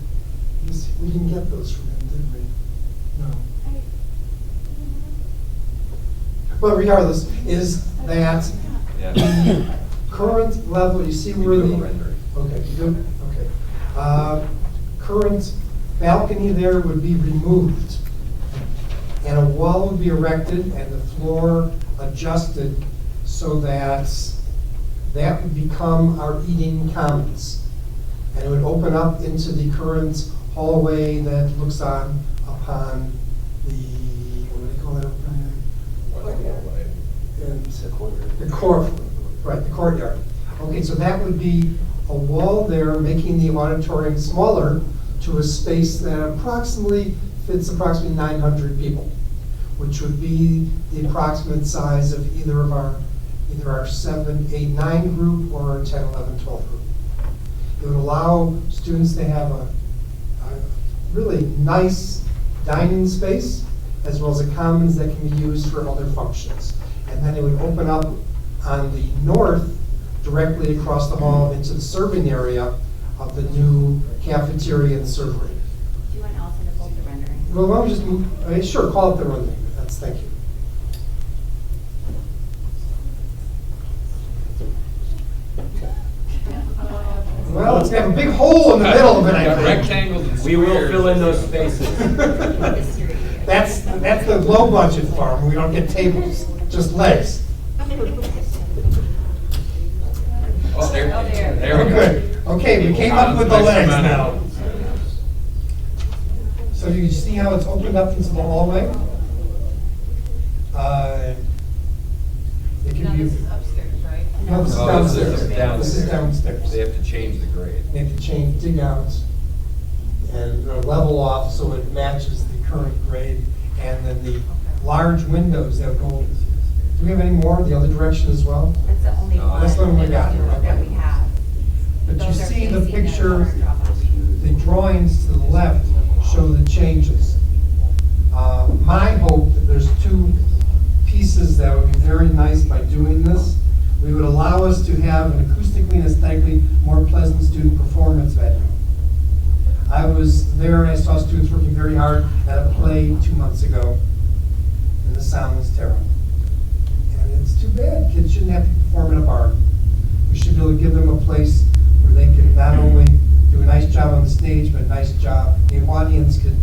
Speaker 9: we didn't get those from them, did we? No. But regardless, is that the current level, you see where the, okay, you do, okay. Current balcony there would be removed, and a wall would be erected and the floor adjusted so that that would become our eating commons. And it would open up into the current hallway that looks on upon the, what do they call it up there? The court, right, the courtyard. Okay, so that would be a wall there, making the auditorium smaller to a space that approximately fits approximately 900 people, which would be the approximate size of either our 7, 8, 9 group or our 10, 11, 12 group. It would allow students to have a really nice dining space, as well as a commons that can be used for other functions. And then it would open up on the north, directly across the hall into the serving area of the new cafeteria and servery.
Speaker 17: Do you want Allison to pull up the rendering?
Speaker 9: Well, why don't we just move, sure, call up the rendering. That's, thank you. Well, it's got a big hole in the middle of it, I think.
Speaker 6: Rectangles and
Speaker 14: We will
Speaker 6: squares.
Speaker 14: fill in those spaces.
Speaker 9: That's the low budget farm. We don't get tables, just legs.
Speaker 6: Oh, there we go.
Speaker 9: Good. Okay, we came up with the legs now. So you see how it's opened up into the hallway? It can be.
Speaker 11: This is upstairs, right?
Speaker 9: No, this is
Speaker 6: No, this is
Speaker 9: downstairs.
Speaker 6: downstairs.
Speaker 9: This is downstairs.
Speaker 6: They have to change the grade.
Speaker 9: They have to change, dig out, and level off so it matches the current grade. And then the large windows that go, do we have any more the other direction as well?
Speaker 17: That's the only
Speaker 6: No,
Speaker 17: one
Speaker 9: that's the one we got.
Speaker 17: that we have.
Speaker 9: But you
Speaker 17: Those are
Speaker 9: see the
Speaker 17: facing
Speaker 9: picture,
Speaker 17: current drop-off.
Speaker 9: the drawings to the left show the changes. My hope, that there's two pieces that would be very nice by doing this. We would allow us to have an acoustically and aesthetically more pleasant student performance venue. I was there and I saw students working very hard at a play 2 months ago, and the sound was terrible. And it's too bad, kids shouldn't have to perform in a barn. We should be able to give them a place where they can not only do a nice job on the stage, but a nice job, the audience could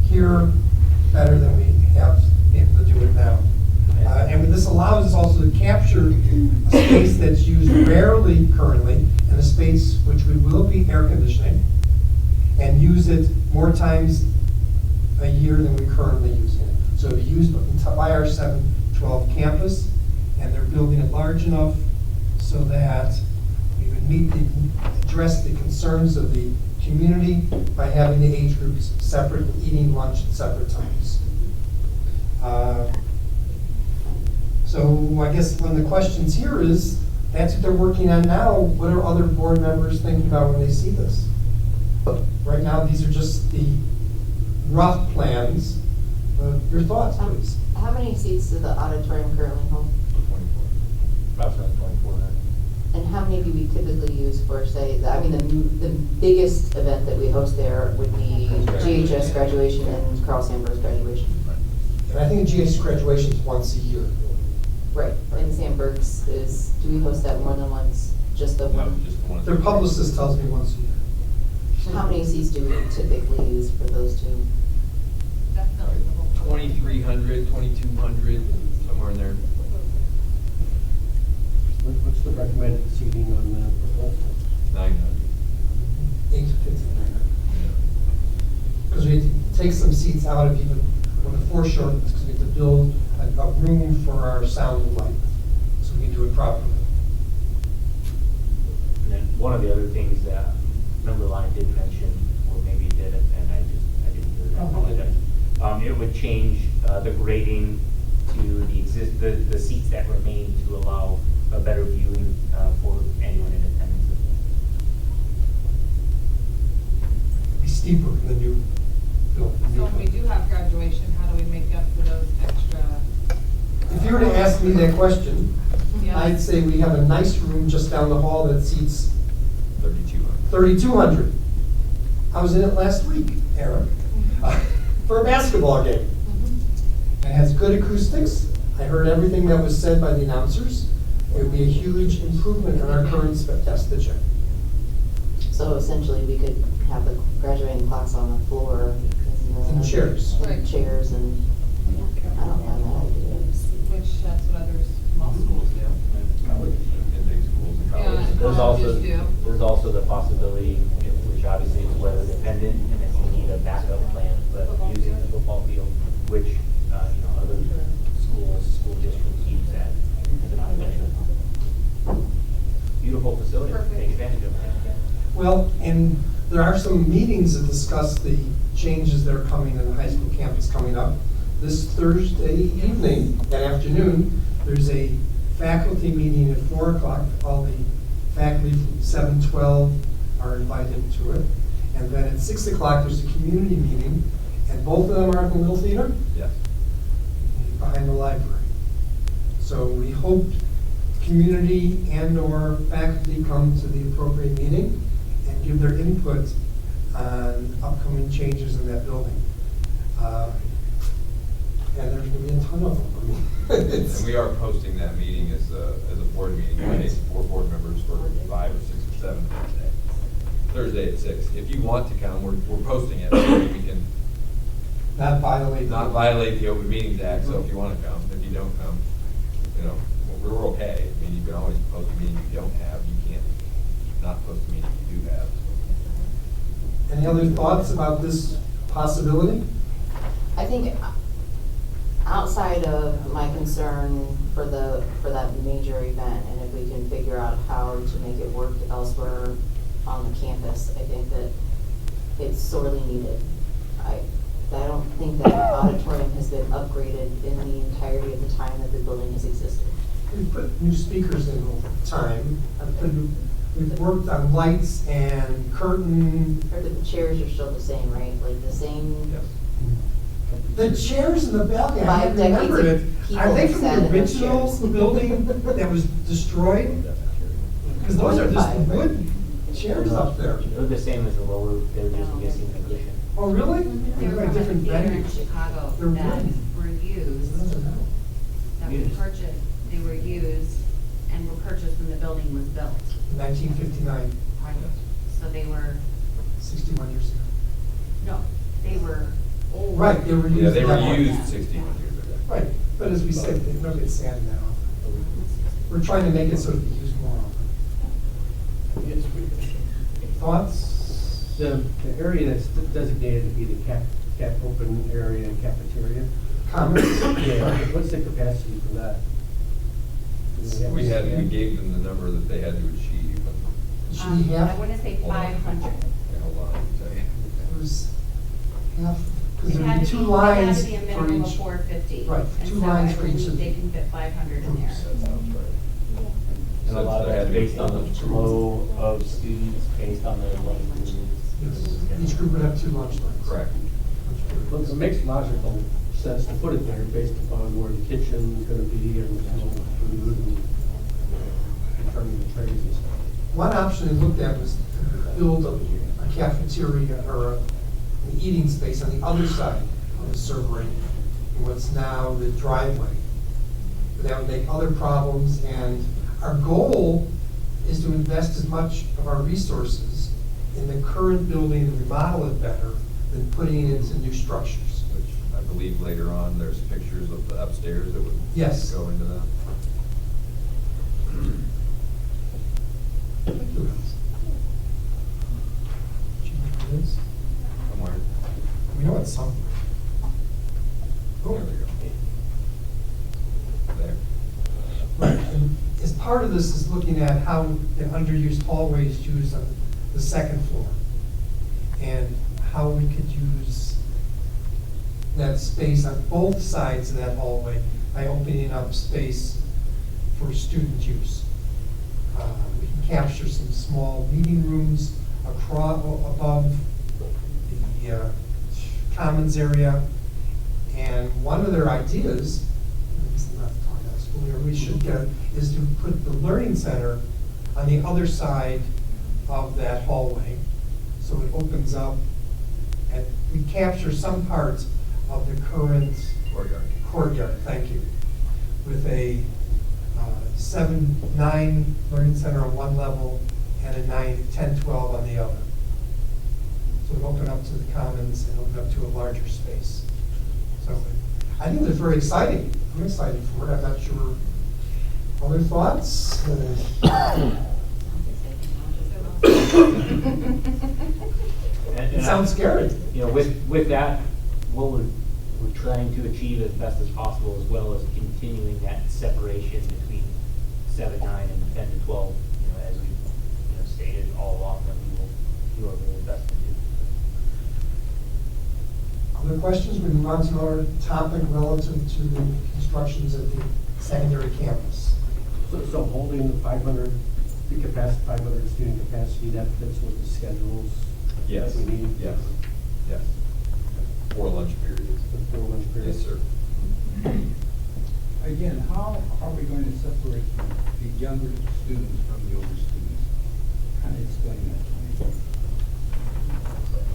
Speaker 9: hear better than we have been able to do it now. And this allows us also to capture a space that's used rarely currently, and a space which we will be air conditioning, and use it more times a year than we currently use it. So it'll be used by our 712 campus, and they're building it large enough so that we would address the concerns of the community by having the age groups separate, eating lunch at separate times. So I guess one of the questions here is, that's what they're working on now. What are other board members thinking about when they see this? Right now, these are just the rough plans. Your thoughts, please.
Speaker 16: How many seats does the auditorium currently hold?
Speaker 6: 24. Approximately 24.
Speaker 16: And how many do we typically use for, say, the biggest event that we host there would be GHS graduation and Carl Sandburg's graduation.
Speaker 9: And I think GHS graduation is once a year.
Speaker 16: Right, and Sandburg's is, do we host that more than once? Just the one?
Speaker 6: No, just the one.
Speaker 9: Their publicist tells me once a year.
Speaker 16: How many seats do we typically use for those two?
Speaker 11: Definitely the whole.
Speaker 6: 2,300, 2,200, somewhere in there.
Speaker 15: What's the recommended seating on the proposal?
Speaker 6: 900.
Speaker 9: 8 to 15. Because we take some seats out of even when the foreshortens, because we have to build a a room for our sound and light, so we can do it properly.
Speaker 14: And then one of the other things that Member Line didn't mention, or maybe did, and I didn't hear it, I apologize. It would change the grading to the seats that remain to allow a better viewing for anyone in attendance as well.
Speaker 9: Be steeper in the new building.
Speaker 11: So when we do have graduation, how do we make up for those extra?
Speaker 9: If you were to ask me that question,
Speaker 11: Yeah.
Speaker 9: I'd say we have a nice room just down the hall that seats
Speaker 6: 3,200.
Speaker 9: 3,200. I was in it last week, Eric, for a basketball game. It has good acoustics. I heard everything that was said by the announcers. It would be a huge improvement in our current vestigial.
Speaker 16: So essentially, we could have the graduating class on the floor.
Speaker 9: In chairs.
Speaker 16: In chairs and, I don't know that idea.
Speaker 11: Which that's what other small schools do.
Speaker 6: Colleges, and big schools and
Speaker 11: Yeah,
Speaker 6: colleges.
Speaker 14: There's also the possibility, which obviously is weather dependent, and if you need a backup plan, but using the football field, which, other school districts use that as an option. Beautiful facility, take advantage of it.
Speaker 9: Well, and there are some meetings that discuss the changes that are coming in the high school campus coming up. This Thursday evening, that afternoon, there's a faculty meeting at 4 o'clock. All the faculty from 712 are invited to it. And then at 6 o'clock, there's a community meeting, and both of them are at the Little Theater?
Speaker 6: Yes.
Speaker 9: Behind the library. So we hope community and/or faculty come to the appropriate meeting and give their input on upcoming changes in that building. And there's gonna be a ton of them. I mean, it's-
Speaker 6: And we are posting that meeting as a board meeting, Monday for board members for 5 or 6 or 7 Thursday at 6. If you want to come, we're posting it, so we can
Speaker 9: Not violate.
Speaker 6: not violate the Open Meetings Act, so if you want to come, if you don't come, we're okay. I mean, you can always post a meeting you don't have, you can't not post a meeting you do have.
Speaker 9: Any other thoughts about this possibility?
Speaker 16: I think outside of my concern for that major event, and if we can figure out how to make it work elsewhere on the campus, I think that it's sorely needed. I don't think that auditorium has been upgraded in the entirety of the time that the building has existed.
Speaker 9: We put new speakers in over time. We've worked on lights and curtain.
Speaker 16: Or the chairs are still the same, right? Like the same.
Speaker 6: Yes.
Speaker 9: The chairs in the balcony, I
Speaker 16: 5 decades
Speaker 9: remembered
Speaker 16: of
Speaker 9: it.
Speaker 16: people
Speaker 9: Are they
Speaker 16: have
Speaker 9: from
Speaker 16: sat
Speaker 9: the
Speaker 16: in those
Speaker 9: original
Speaker 16: chairs.
Speaker 9: building that was destroyed? Because those are just wood chairs up there.
Speaker 14: They're the same as the lower, they're just missing a cushion.
Speaker 9: Oh, really?
Speaker 17: There
Speaker 9: They're
Speaker 17: were
Speaker 9: at different
Speaker 17: theater in
Speaker 9: venues.
Speaker 17: Chicago
Speaker 9: They're
Speaker 17: that
Speaker 9: wood.
Speaker 17: were used, that we purchased, they were used and were purchased when the building was built.
Speaker 9: 1959,
Speaker 17: So they were,
Speaker 9: 61 years ago.
Speaker 17: no, they were old.
Speaker 9: Right, they were used.
Speaker 6: Yeah, they were
Speaker 9: that way.
Speaker 6: used 61 years ago.
Speaker 9: Right, but as we said, they don't get sand that often. We're trying to make it so that they use more often. Thoughts?
Speaker 15: The area that's designated to be the cap open area and cafeteria.
Speaker 9: Comments?
Speaker 15: Yeah, what's the capacity for that?
Speaker 6: We gave them the number that they had to achieve.
Speaker 9: Should
Speaker 17: I
Speaker 9: half?
Speaker 17: want to say 500.
Speaker 6: Yeah, hold on, let me tell you.
Speaker 9: It was half, because
Speaker 17: It
Speaker 9: there
Speaker 17: had
Speaker 9: would
Speaker 17: to
Speaker 9: be
Speaker 17: be,
Speaker 9: two
Speaker 17: it had
Speaker 9: lines
Speaker 17: to be a
Speaker 9: for
Speaker 17: minimum of
Speaker 9: each.
Speaker 17: 450.
Speaker 9: Right,
Speaker 17: And
Speaker 9: two
Speaker 17: so
Speaker 9: lines
Speaker 17: I
Speaker 9: for each
Speaker 17: believe
Speaker 9: of
Speaker 17: they
Speaker 9: the
Speaker 17: can fit 500 in there.
Speaker 6: That sounds right.
Speaker 14: And a lot of that's based on the flow of students, based on the level of
Speaker 9: Yes.
Speaker 14: students.
Speaker 9: Each group would have 2 lunch lines.
Speaker 6: Correct.
Speaker 15: Well, it makes logical sense to put it there based upon where the kitchen's gonna be and food and turning the trays and stuff.
Speaker 9: One option they looked at was to build a cafeteria or an eating space on the other side of the server ring, in what's now the driveway. But that would make other problems, and our goal is to invest as much of our resources in the current building and remodel it better than putting it into new structures.
Speaker 6: Which I believe later on, there's pictures of the upstairs that would
Speaker 9: Yes.
Speaker 6: go into that.
Speaker 9: Thank you, Alice. Do you know what it is?
Speaker 6: Somewhere.
Speaker 9: We know it's something.
Speaker 6: There we go.
Speaker 9: part of this is looking at how the underused hallway is used on the second floor, and how we could use that space on both sides of that hallway by opening up space for student use. We can capture some small meeting rooms above the commons area. And one of their ideas, this is not talking about school here, we should get, is to put the learning center on the other side of that hallway. So it opens up, and we capture some parts of the current courtyard, thank you, with a 7-9 learning center on one level and a 9-10-12 on the other. So it open up to the commons and open up to a larger space. So I think it's very exciting. I'm excited for it. I'm not sure. Other thoughts? It sounds scary.
Speaker 14: You know, with that, what we're trying to achieve as best as possible, as well as continuing that separation between 7-9 and 10-12, you know, as we stated all along, that we will do our very best to do.
Speaker 9: Other questions? We move on to our topic relative to the constructions at the secondary campus.
Speaker 15: So holding the 500, the capacity, 500 student capacity, that fits with the schedules
Speaker 6: Yes.
Speaker 15: that we need?
Speaker 6: Yes. Yes. 4 lunch periods.
Speaker 15: The 4 lunch periods?
Speaker 6: Yes, sir.
Speaker 8: Again, how are we going to separate the younger students from the older students? Kind of explain that to me.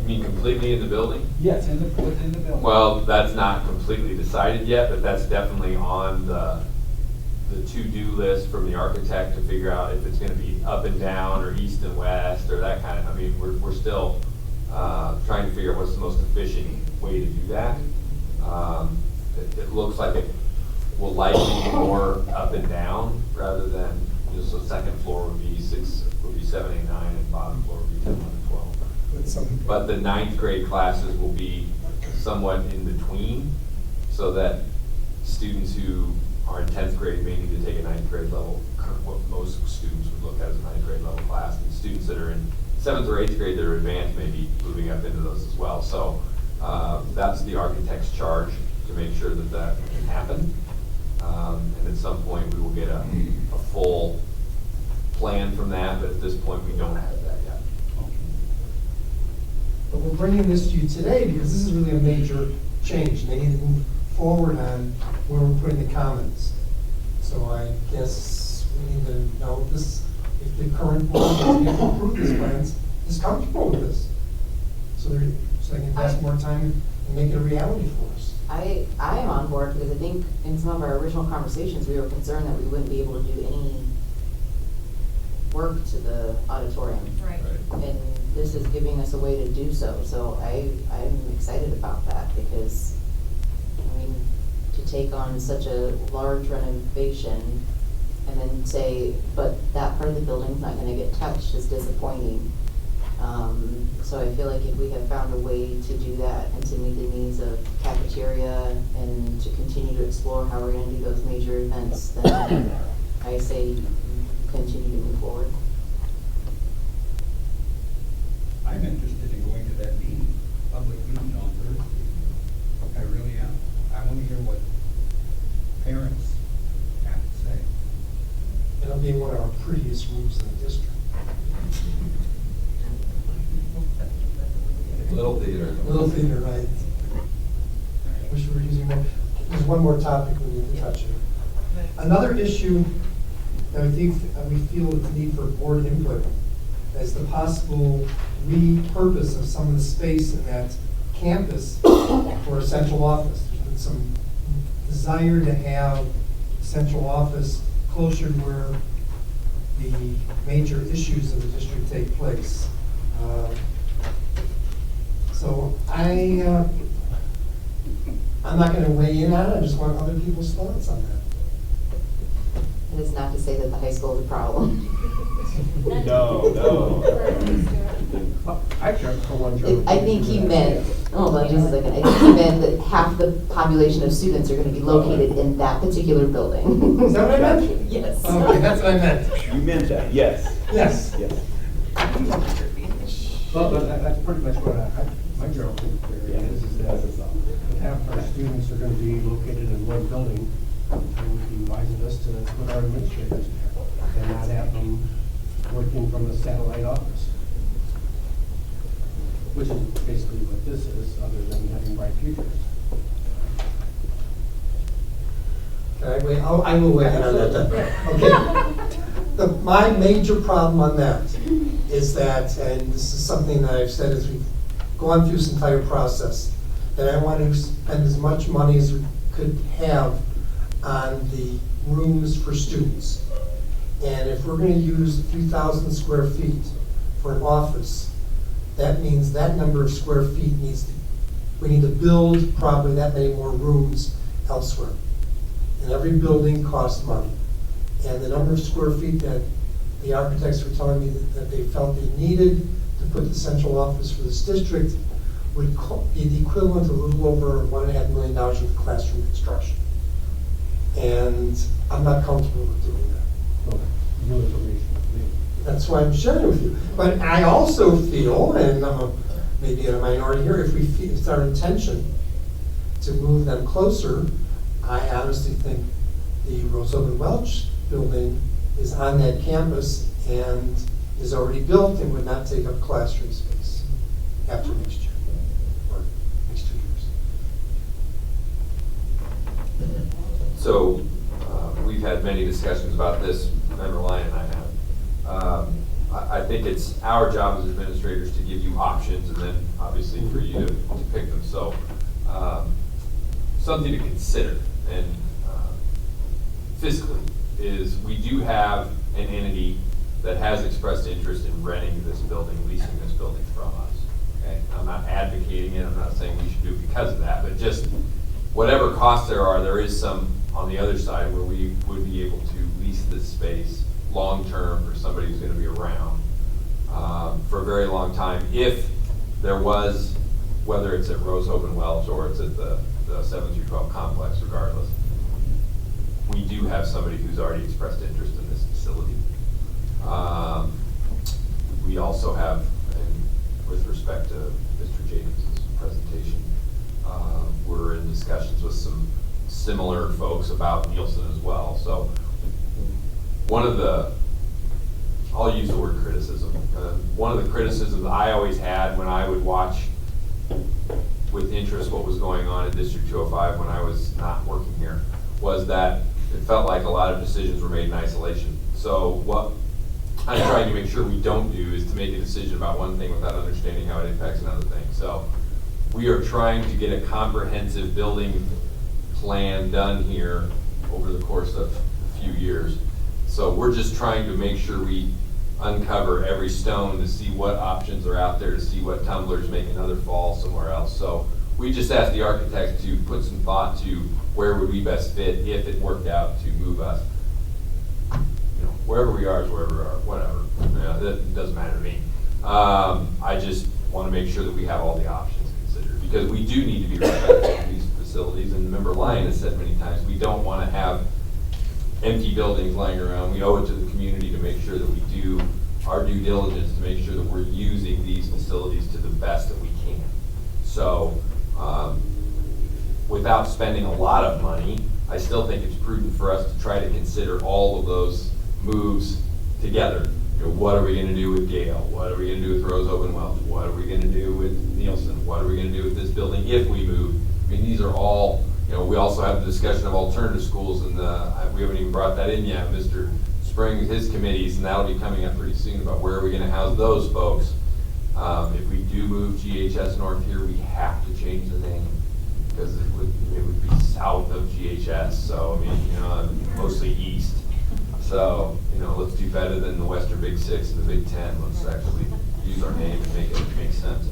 Speaker 6: You mean completely in the building?
Speaker 8: Yes, within the building.
Speaker 6: Well, that's not completely decided yet, but that's definitely on the to-do list from the architect to figure out if it's gonna be up and down or east and west or that kind of, I mean, we're still trying to figure out what's the most efficient way to do that. It looks like it will likely be more up and down rather than, so second floor would be 7, 8, 9, and bottom floor would be 10, 11, 12. But the 9th grade classes will be somewhat in between, so that students who are in 10th grade may need to take a 9th grade level, what most students would look at as a 9th grade level class, and students that are in 7th or 8th grade that are advanced may be moving up into those as well. So that's the architect's charge, to make sure that that can happen. And at some point, we will get a full plan from that, but at this point, we don't have that yet.
Speaker 9: But we're bringing this to you today because this is really a major change. They need to move forward on where we're putting the commons. So I guess we need to know this, if the current board is going to approve these plans, is comfortable with this. So they can invest more time and make it a reality for us.
Speaker 16: I am on board because I think in some of our original conversations, we were concerned that we wouldn't be able to do any work to the auditorium.
Speaker 17: Right.
Speaker 16: And this is giving us a way to do so. So I'm excited about that because, I mean, to take on such a large renovation and then say, but that part of the building's not gonna get touched is disappointing. So I feel like if we have found a way to do that and to meet the needs of cafeteria and to continue to explore how we're gonna do those major events, then I say continue to move forward.
Speaker 8: I'm interested in going to that meeting, public meeting on Thursday. I really am. I want to hear what parents have to say.
Speaker 9: It'll be one of our prettiest rooms in the district.
Speaker 6: Little theater.
Speaker 9: Little theater, right. Wish we were using more. There's one more topic we need to touch on. Another issue that I think we feel the need for board input is the possible repurpose of some of the space in that campus for a central office. There's been some desire to have a central office closer to where the major issues of the district take place. So I'm not going to weigh in on it. I just want other people's thoughts on that.
Speaker 16: And it's not to say that the high school is a problem.
Speaker 6: No.
Speaker 15: I care for one Charlie.
Speaker 16: I think he meant, oh, well, just a second, I think he meant that half the population of students are gonna be located in that particular building.
Speaker 9: Is that what I meant?
Speaker 16: Yes.
Speaker 9: Okay, that's what I meant.
Speaker 18: You meant that, yes.
Speaker 9: Yes.
Speaker 18: Yes.
Speaker 15: Well, but that's pretty much what my general theory is that half our students are gonna be located in one building. It would be wise of us to put our administrators there and not have them working from a satellite office. Which is basically what this is, other than having bright futures.
Speaker 9: Okay, wait, I will weigh in on that then. Okay. My major problem on that is that, and this is something that I've said as we've gone through this entire process, that I want to spend as much money as we could have on the rooms for students. And if we're going to use a few thousand square feet for an office, that means that number of square feet we need to build probably that many more rooms elsewhere. And every building costs money. And the number of square feet that the architects were telling me that they felt they needed to put the central office for this district would be the equivalent of a little over $1.5 million worth of classroom construction. And I'm not comfortable with doing that.
Speaker 15: So, new information.
Speaker 9: That's why I'm sharing with you. But I also feel, and I'm maybe in a minority here, if it's our intention to move them closer, I honestly think the Roosevelt Welch building is on that campus and is already built and would not take up classroom space after next year or next 2 years.
Speaker 6: So, we've had many discussions about this, Member Lyon and I have. I think it's our job as administrators to give you options and then obviously for you to pick them. So, something to consider and fiscally is we do have an entity that has expressed interest in renting this building, leasing this building from us. Okay, I'm not advocating it, I'm not saying we should do it because of that, but just whatever costs there is some on the other side where we would be able to lease this space long-term for somebody who's going to be around for a very long time. If there was, whether it's at Rose Hope and Welch or it's at the 7 through 12 complex, regardless, we do have somebody who's already expressed interest in this facility. We also have, and with respect to Mr. Jacobs' presentation, we're in discussions with some similar folks about Nielsen as well. So one of the, I'll use the word criticism. One of the criticisms I always had when I would watch with interest what was going on in District 205 when I was not working here was that it felt like a lot of decisions were made in isolation. So what I'm trying to make sure we don't do is to make a decision about one thing without understanding how it impacts another thing. So we are trying to get a comprehensive building plan done here over the course of a few years. So we're just trying to make sure we uncover every stone to see what options are out there, to see what tumblers make another fall somewhere else. So we just asked the architect to put some thought to where would we best fit if it worked out to move us. You know, wherever we are is wherever we are, whatever. You know, that doesn't matter to me. I just want to make sure that we have all the options considered because we do need to be respectful of these facilities. And Member Lyon has said many times, we don't want to have empty buildings lying around. We owe it to the community to make sure that we do our due diligence to make sure that we're using these facilities to the best that we can. So, without spending a lot of money, I still think it's prudent for us to try to consider all of those moves together. You know, what are we going to do with Gale? What are we going to do with Rose Hope and Welch? What are we going to do with Nielsen? What are we going to do with this building if we move? I mean, these are all, you know, we also have the discussion of alternative schools, and we haven't even brought that in yet. Mr. Springs, his committees, and that'll be coming up pretty soon about where are we going to house those folks. If we do move GHS North here, we have to change the name because it would be south of GHS. So, I mean, you know, mostly east. So, you know, let's do better than the Western Big Six and the Big Ten. Let's actually use our name and make it make sense.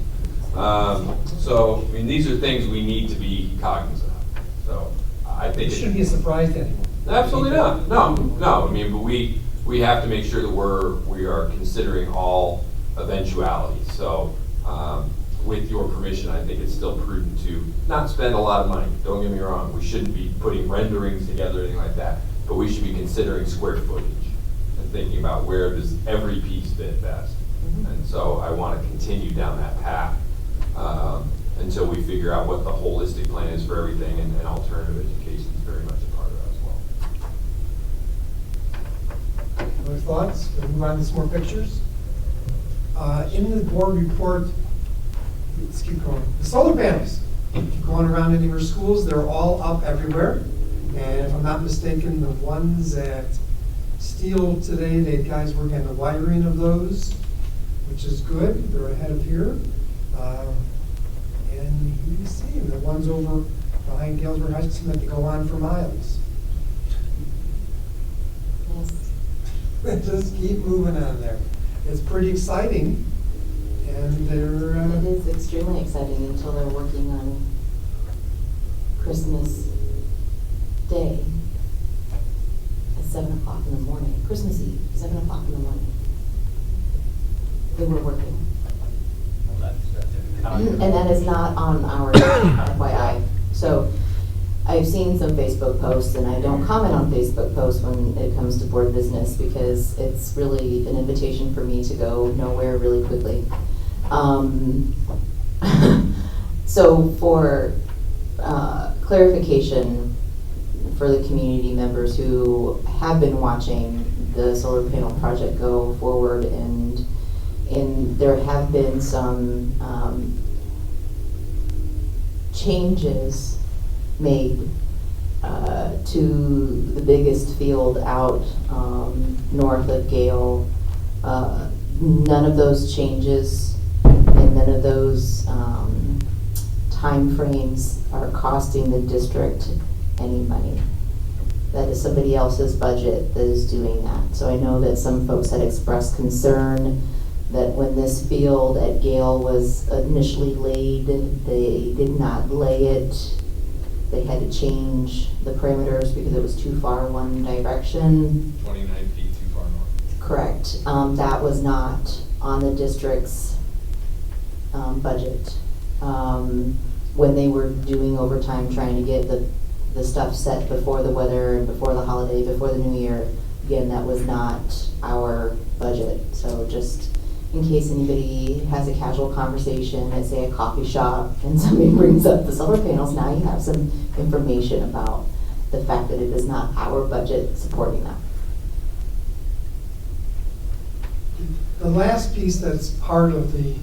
Speaker 6: So, I mean, these are things we need to be cognizant of. So, I think
Speaker 9: it shouldn't be a surprise to anyone.
Speaker 6: Absolutely not. No. I mean, but we have to make sure that we are considering all eventuality. So with your permission, I think it's still prudent to not spend a lot of money. Don't get me wrong, we shouldn't be putting renderings together or anything like that, but we should be considering square footage and thinking about where does every piece fit best. And so I want to continue down that path until we figure out what the holistic plan is for everything, and alternative education is very much a part of that as well.
Speaker 9: Other thoughts? We'll move on to some more pictures. In the board report, let's keep going. The solar panels. Keep going around any of your schools, they're all up everywhere. And if I'm not mistaken, the ones at Steele today, they had guys working on the wiring of those, which is good. They're ahead of here. And here you see them, the ones over behind Galesburg High School that go on for miles.
Speaker 16: Yes.
Speaker 9: Just keep moving on there. It's pretty exciting, and they're.
Speaker 16: It is extremely exciting until they're working on Christmas Day at 7 o'clock in the morning. Christmas Eve, 7 o'clock in the morning. They were working. And that is not on our FYI. So I've seen some Facebook posts, and I don't comment on Facebook posts when it comes to board business because it's really an invitation for me to go nowhere really quickly. So for clarification for the community members who have been watching the solar panel project go forward, and there have been some changes made to the biggest field out north of Gale. None of those changes and none of those timeframes are costing the district any money. That is somebody else's budget that is doing that. So I know that some folks had expressed concern that when this field at Gale was initially laid, they did not lay it. They had to change the parameters because it was too far one direction.
Speaker 6: 29 feet too far north.
Speaker 16: Correct. That was not on the district's budget. When they were doing overtime trying to get the stuff set before the weather and before the holiday, before the new year, again, that was not our budget. So just in case anybody has a casual conversation at, say, a coffee shop, and somebody brings up the solar panels, now you have some information about the fact that it is not our budget supporting them.
Speaker 9: The last piece that's part of the,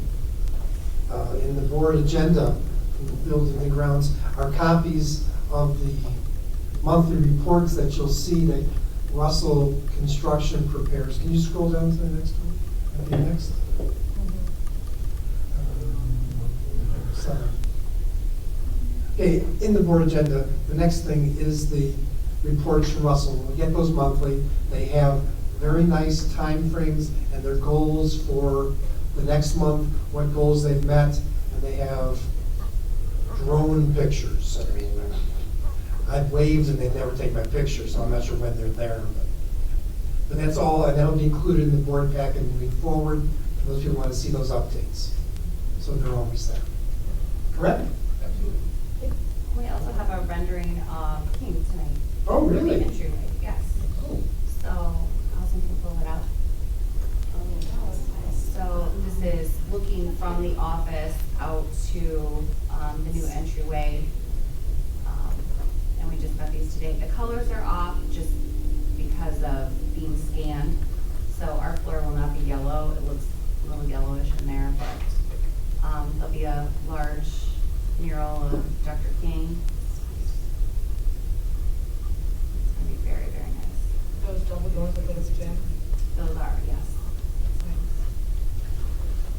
Speaker 9: in the board agenda, for the building and grounds, are copies of the monthly reports that you'll see that Russell Construction prepares. Can you scroll down to the next one? Okay, next. Sorry. Okay, in the board agenda, the next thing is the reports from Russell. We get those monthly. They have very nice time frames and their goals for the next month, what goals they've met, and they have drone pictures. I mean, I've waved and they never take my picture, so I'm not sure when they're there. But that's all, and that'll be included in the board packet moving forward for those people who want to see those updates. So they're always there. Correct?
Speaker 6: Absolutely.
Speaker 17: We also have a rendering of King tonight.
Speaker 9: Oh, really?
Speaker 17: The entryway, yes.
Speaker 9: Oh.
Speaker 17: So, Allison can pull it out. So this is looking from the office out to the new entryway. And we just got these today. The colors are off just because of being scanned. So our floor will not be yellow. It looks a little yellowish in there, but there'll be a large mural of Dr. King. It's going to be very, very nice.
Speaker 11: Those double doors are this gym.
Speaker 17: Those are, yes.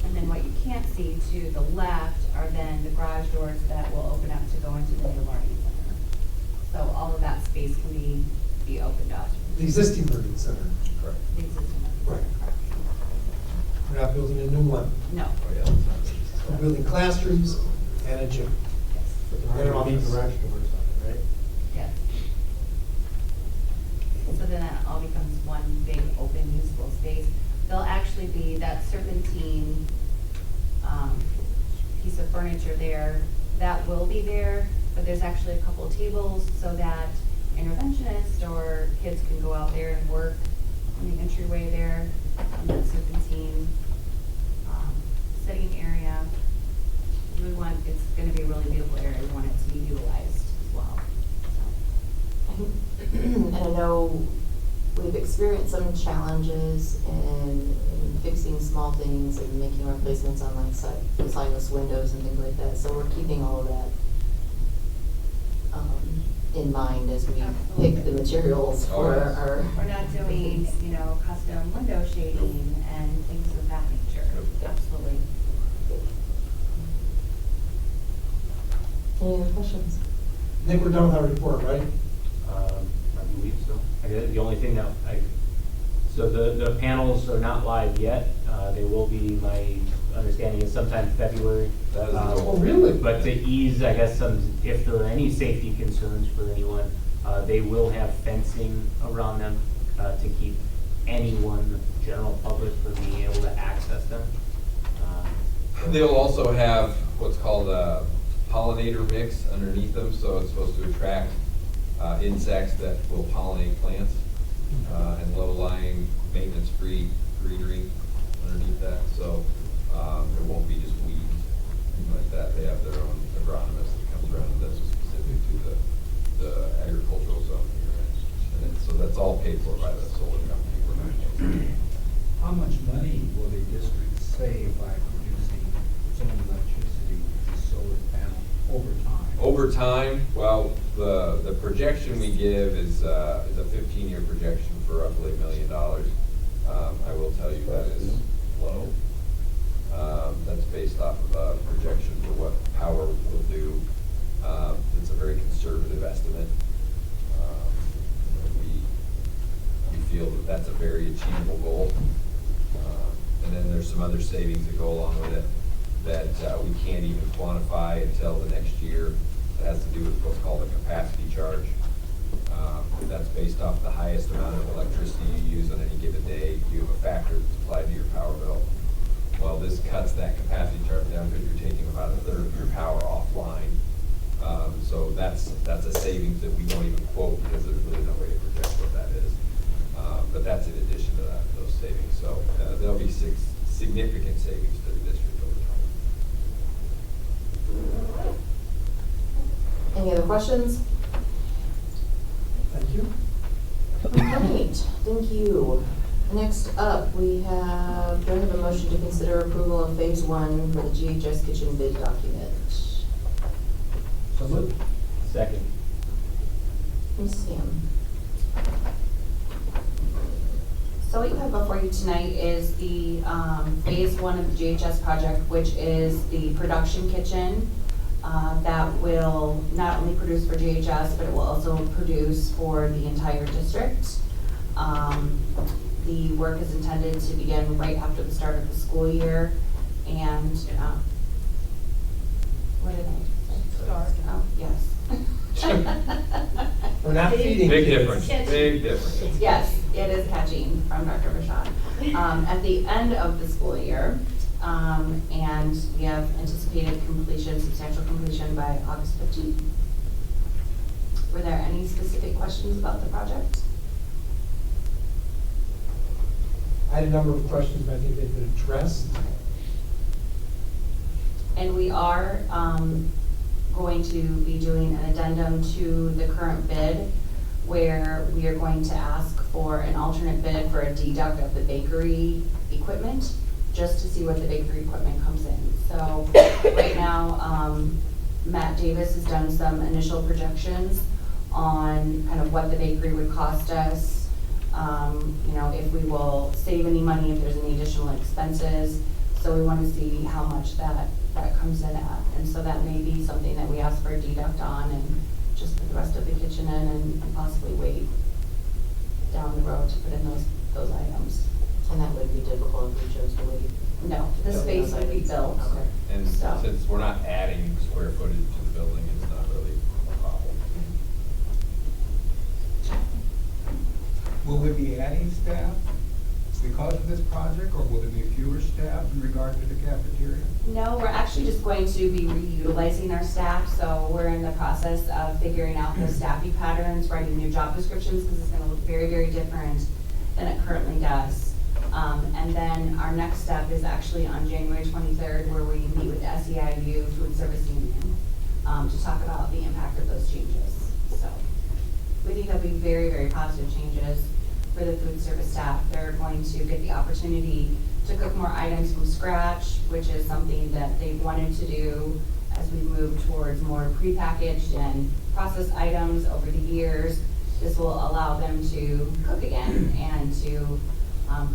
Speaker 17: And then what you can't see to the left are then the garage doors that will open up to go into the new learning center. So all of that space can be opened up.
Speaker 9: The existing learning center.
Speaker 6: Correct.
Speaker 17: The existing learning
Speaker 9: Right.
Speaker 17: center, correct.
Speaker 9: We're not building a new one.
Speaker 17: No.
Speaker 6: Oh, yeah.
Speaker 9: We're building classrooms and a gym.
Speaker 15: But there are only garage doors on it, right?
Speaker 17: Yes. So then that all becomes one big open usable space. There'll actually be, that serpentine piece of furniture there, that will be there, but there's actually a couple of tables so that interventionists or kids can go out there and work in the entryway there, in that serpentine sitting area. It's gonna be a really beautiful area, we want it to be utilized as well.
Speaker 16: And I know we've experienced some challenges in fixing small things and making replacements on like sideless windows and things like that. So we're keeping all of that in mind as we pick the materials for our.
Speaker 17: We're not doing, custom window shading and things of that nature. Absolutely.
Speaker 16: Any other questions?
Speaker 15: I think we're done with our report, right?
Speaker 14: I believe so. The only thing that so the panels are not live yet. They will be, my understanding is sometime February.
Speaker 15: Oh, really?
Speaker 14: But to ease, I guess, if there are any safety concerns for anyone, they will have fencing around them to keep anyone, general public, from being able to access them.
Speaker 6: They'll also have what's called a pollinator mix underneath them, so it's supposed to attract insects that will pollinate plants and low-lying, maintenance-free greenery underneath that. So it won't be just weeds, things like that. They have their own agronomist that comes around and does specific to the agricultural zone here. And so that's all paid for by the solar company. We're not paying.
Speaker 8: How much money will the district save by producing some electricity with the solar panel over time?
Speaker 6: Over time, well, the projection we give is a 15-year projection for roughly $1 million. I will tell you that is low. That's based off of a projection for what power will do. It's a very conservative estimate. We feel that that's a very achievable goal. And then there's some other savings that go along with it that we can't even quantify until the next year. It has to do with what's called a capacity charge. That's based off the highest amount of electricity you use on any given day. You have a factor that's applied to your power bill. Well, this cuts that capacity charge down because you're taking about a third of your power offline. So that's a savings that we don't even quote because there's really no way to project what that is. But that's in addition to those savings. So there'll be significant savings to the district over time.
Speaker 16: Any other questions?
Speaker 15: Thank you.
Speaker 16: Great, thank you. Next up, do I have a motion to consider approval of phase 1 for the GHS kitchen bid document?
Speaker 15: So moved.
Speaker 14: Second.
Speaker 16: Ms. Sam.
Speaker 17: So what you have before you tonight is the phase 1 of the GHS project, which is the production kitchen that will not only produce for GHS, but it will also produce for the entire district. The work is intended to begin right after the start of the school year, and what did I say? Oh, yes.
Speaker 15: We're not feeding.
Speaker 6: Big difference, big difference.
Speaker 17: Yes, it is catching from Dr. Vashon. At the end of the school year, and we have anticipated completion, substantial completion by August 15th. Were there any specific questions about the project?
Speaker 15: I had a number of questions, but I think they've been addressed.
Speaker 17: And we are going to be doing an addendum to the current bid where we are going to ask for an alternate bid for a deduct of the bakery equipment, just to see what the bakery equipment comes in. So right now, Matt Davis has done some initial projections on kind of what the bakery would cost us, if we will save any money, if there's any additional expenses. So we want to see how much that comes in at. And so that may be something that we ask for a deduct on and just put the rest of the kitchen in and possibly wait down the road to put in those items.
Speaker 16: And that would be difficult if we chose to wait.
Speaker 17: No, the space would be built.
Speaker 16: Okay.
Speaker 6: And
Speaker 17: So-
Speaker 6: since we're not adding square footage to the building, it's not really a problem.
Speaker 8: Will we be adding staff? because of this project, or will there be fewer staff in regard to the cafeteria?
Speaker 17: No, we're actually just going to be reutilizing our staff, so we're in the process of figuring out the staffing patterns, writing new job descriptions, because it's gonna look very, very different than it currently does. And then our next step is actually on January 23rd, where we meet with the SEIU Food Service Union to talk about the impact of those changes. So we think there'll be very, very positive changes for the food service staff. They're going to get the opportunity to cook more items from scratch, which is something that they've wanted to do as we move towards more prepackaged and processed items over the years. This will allow them to cook again and to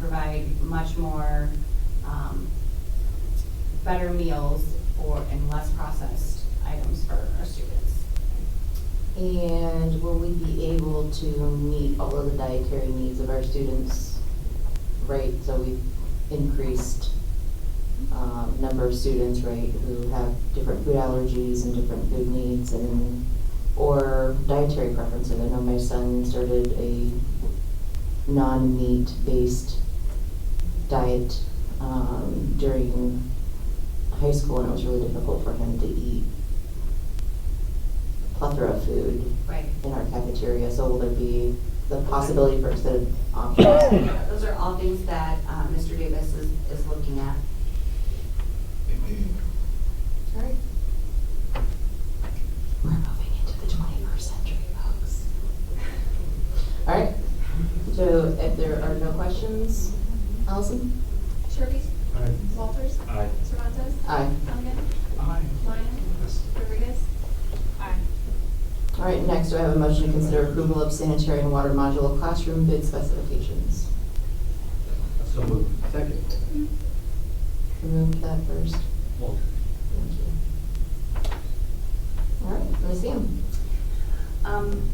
Speaker 17: provide much more better meals and less processed items for our students.
Speaker 16: And will we be able to meet all of the dietary needs of our students? Right, so we've increased number of students, right, who have different food allergies and different food needs and or dietary preferences. I know my son started a non-meat based diet during high school, and it was really difficult for him to eat a plethora of food in our cafeteria. So will there be the possibility for extended options?
Speaker 17: Those are all things that Mr. Davis is looking at.
Speaker 16: All right. We're moving into the 21st century, folks. All right. So if there are no questions, Allison?
Speaker 2: Sherby?
Speaker 15: Aye.
Speaker 2: Walters?
Speaker 14: Aye.
Speaker 2: Cervantes?
Speaker 16: Aye.
Speaker 2: Elliott?
Speaker 8: Aye.
Speaker 2: Lyon? Rodriguez? Aye.
Speaker 16: All right, next do I have a motion to consider approval of sanitary and water modular classroom bid specifications?
Speaker 14: So moved.
Speaker 15: Second.
Speaker 16: Who moved that first?
Speaker 14: Walter.
Speaker 16: Thank you. All right, let me see them.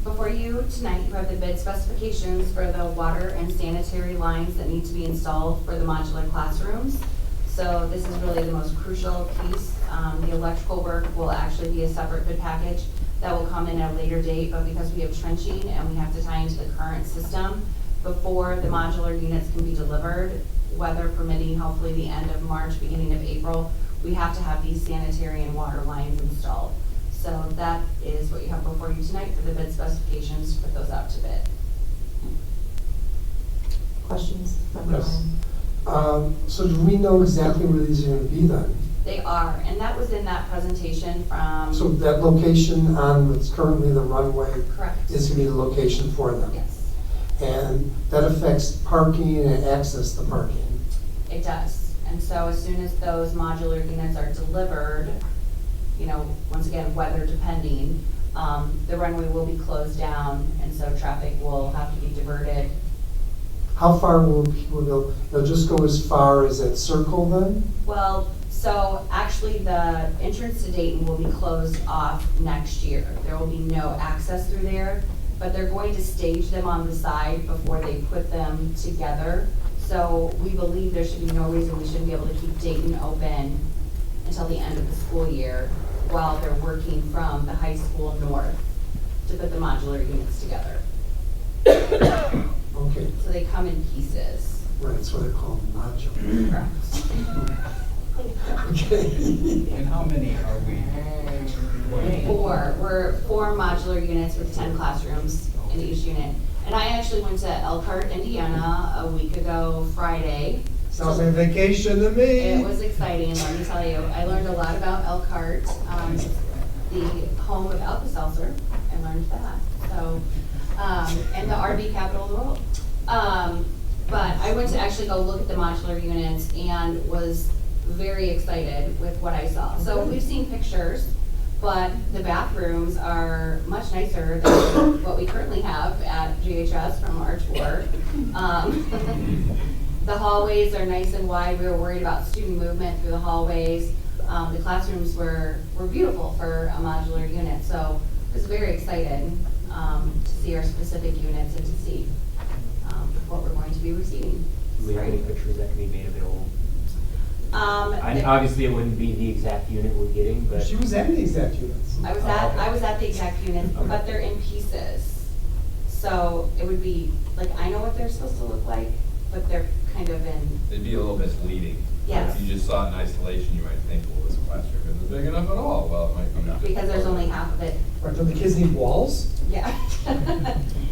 Speaker 17: Before you tonight, you have the bid specifications for the water and sanitary lines that need to be installed for the modular classrooms. So this is really the most crucial piece. The electrical work will actually be a separate bid package that will come in at a later date, but because we have trenching and we have to tie into the current system before the modular units can be delivered, weather permitting, hopefully the end of March, beginning of April, we have to have these sanitary and water lines installed. So that is what you have before you tonight for the bid specifications to put those out to bid.
Speaker 16: Questions?
Speaker 18: Yes. So do we know exactly where these are going to be then?
Speaker 17: They are, and that was in that presentation from.
Speaker 18: So that location on what's currently the runway
Speaker 17: Correct.
Speaker 18: is going to be the location for them?
Speaker 17: Yes.
Speaker 18: And that affects parking and access to parking?
Speaker 17: It does. And so as soon as those modular units are delivered, you know, once again, weather depending, the runway will be closed down, and so traffic will have to be diverted.
Speaker 18: How far will people go? They'll just go as far as that circle then?
Speaker 17: Well, so actually the entrance to Dayton will be closed off next year. There will be no access through there, but they're going to stage them on the side before they put them together. So we believe there should be no reason we shouldn't be able to keep Dayton open until the end of the school year while they're working from the high school north to put the modular units together.
Speaker 18: Okay.
Speaker 17: So they come in pieces.
Speaker 18: Right, that's what they call them, modular.
Speaker 17: Correct.
Speaker 18: Okay.
Speaker 8: And how many are we?
Speaker 17: We're 4 modular units with 10 classrooms in each unit. And I actually went to Elkhart, Indiana a week ago Friday.
Speaker 18: Sounds like vacation to me.
Speaker 17: It was exciting, let me tell you. I learned a lot about Elkhart, the home of Alka-Seltzer. I learned that. So, and the RV capital of the world. But I went to actually go look at the modular units and was very excited with what I saw. So we've seen pictures, but the bathrooms are much nicer than what we currently have at GHS from our tour. The hallways are nice and wide. We were worried about student movement through the hallways. The classrooms were beautiful for a modular unit. So I was very excited to see our specific units and to see what we're going to be receiving.
Speaker 14: Do we have any pictures that can be made available?
Speaker 17: And
Speaker 14: obviously, it wouldn't be the exact unit we're getting, but
Speaker 18: She was at the exact units.
Speaker 17: I was at the exact unit, but they're in pieces. So it would be, like, I know what they're supposed to look like, but they're kind of in,
Speaker 6: It'd be a little misleading.
Speaker 17: Yes.
Speaker 6: If you just saw it in isolation, you might think, well, this classroom isn't big enough at all. Well, it might be not.
Speaker 17: because there's only half of it.
Speaker 9: Or do the kids need walls?
Speaker 17: Yeah.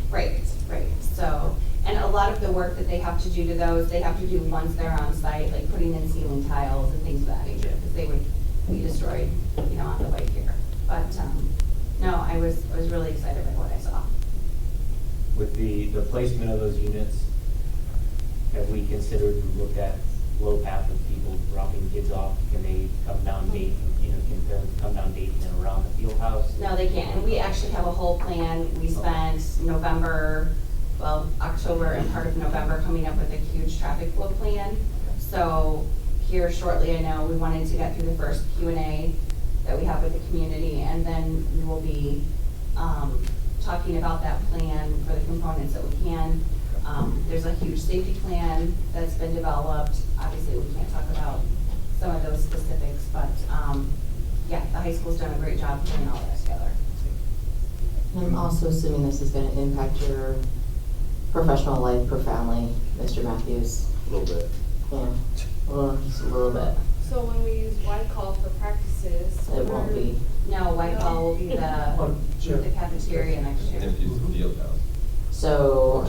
Speaker 17: Right, right. So, and a lot of the work that they have to do to those, they have to do once they're on site, like putting in ceiling tiles and things of that nature, because they would be destroyed, you know, on the way here. But, no, I was really excited by what I saw.
Speaker 14: With the placement of those units, have we considered and looked at flow path of people dropping kids off? Can they come down Dayton, can parents come down Dayton and around the field house?
Speaker 17: No, they can't. And we actually have a whole plan. We spent October and part of November coming up with a huge traffic flow plan. So here shortly, I know we wanted to get through the first Q&A that we have with the community, and then we will be talking about that plan for the components that we can. There's a huge safety plan that's been developed. Obviously, we can't talk about some of those specifics, but yeah, the high school's done a great job putting all that together.
Speaker 16: I'm also assuming this is going to impact your professional life profoundly, Mr. Matthews.
Speaker 19: A little bit.
Speaker 16: Yeah, well, just a little bit.
Speaker 11: So when we use Whitecall for practices.
Speaker 16: It won't be.
Speaker 17: No, Whitehall will be the cafeteria next year.
Speaker 6: If you field house.
Speaker 16: So.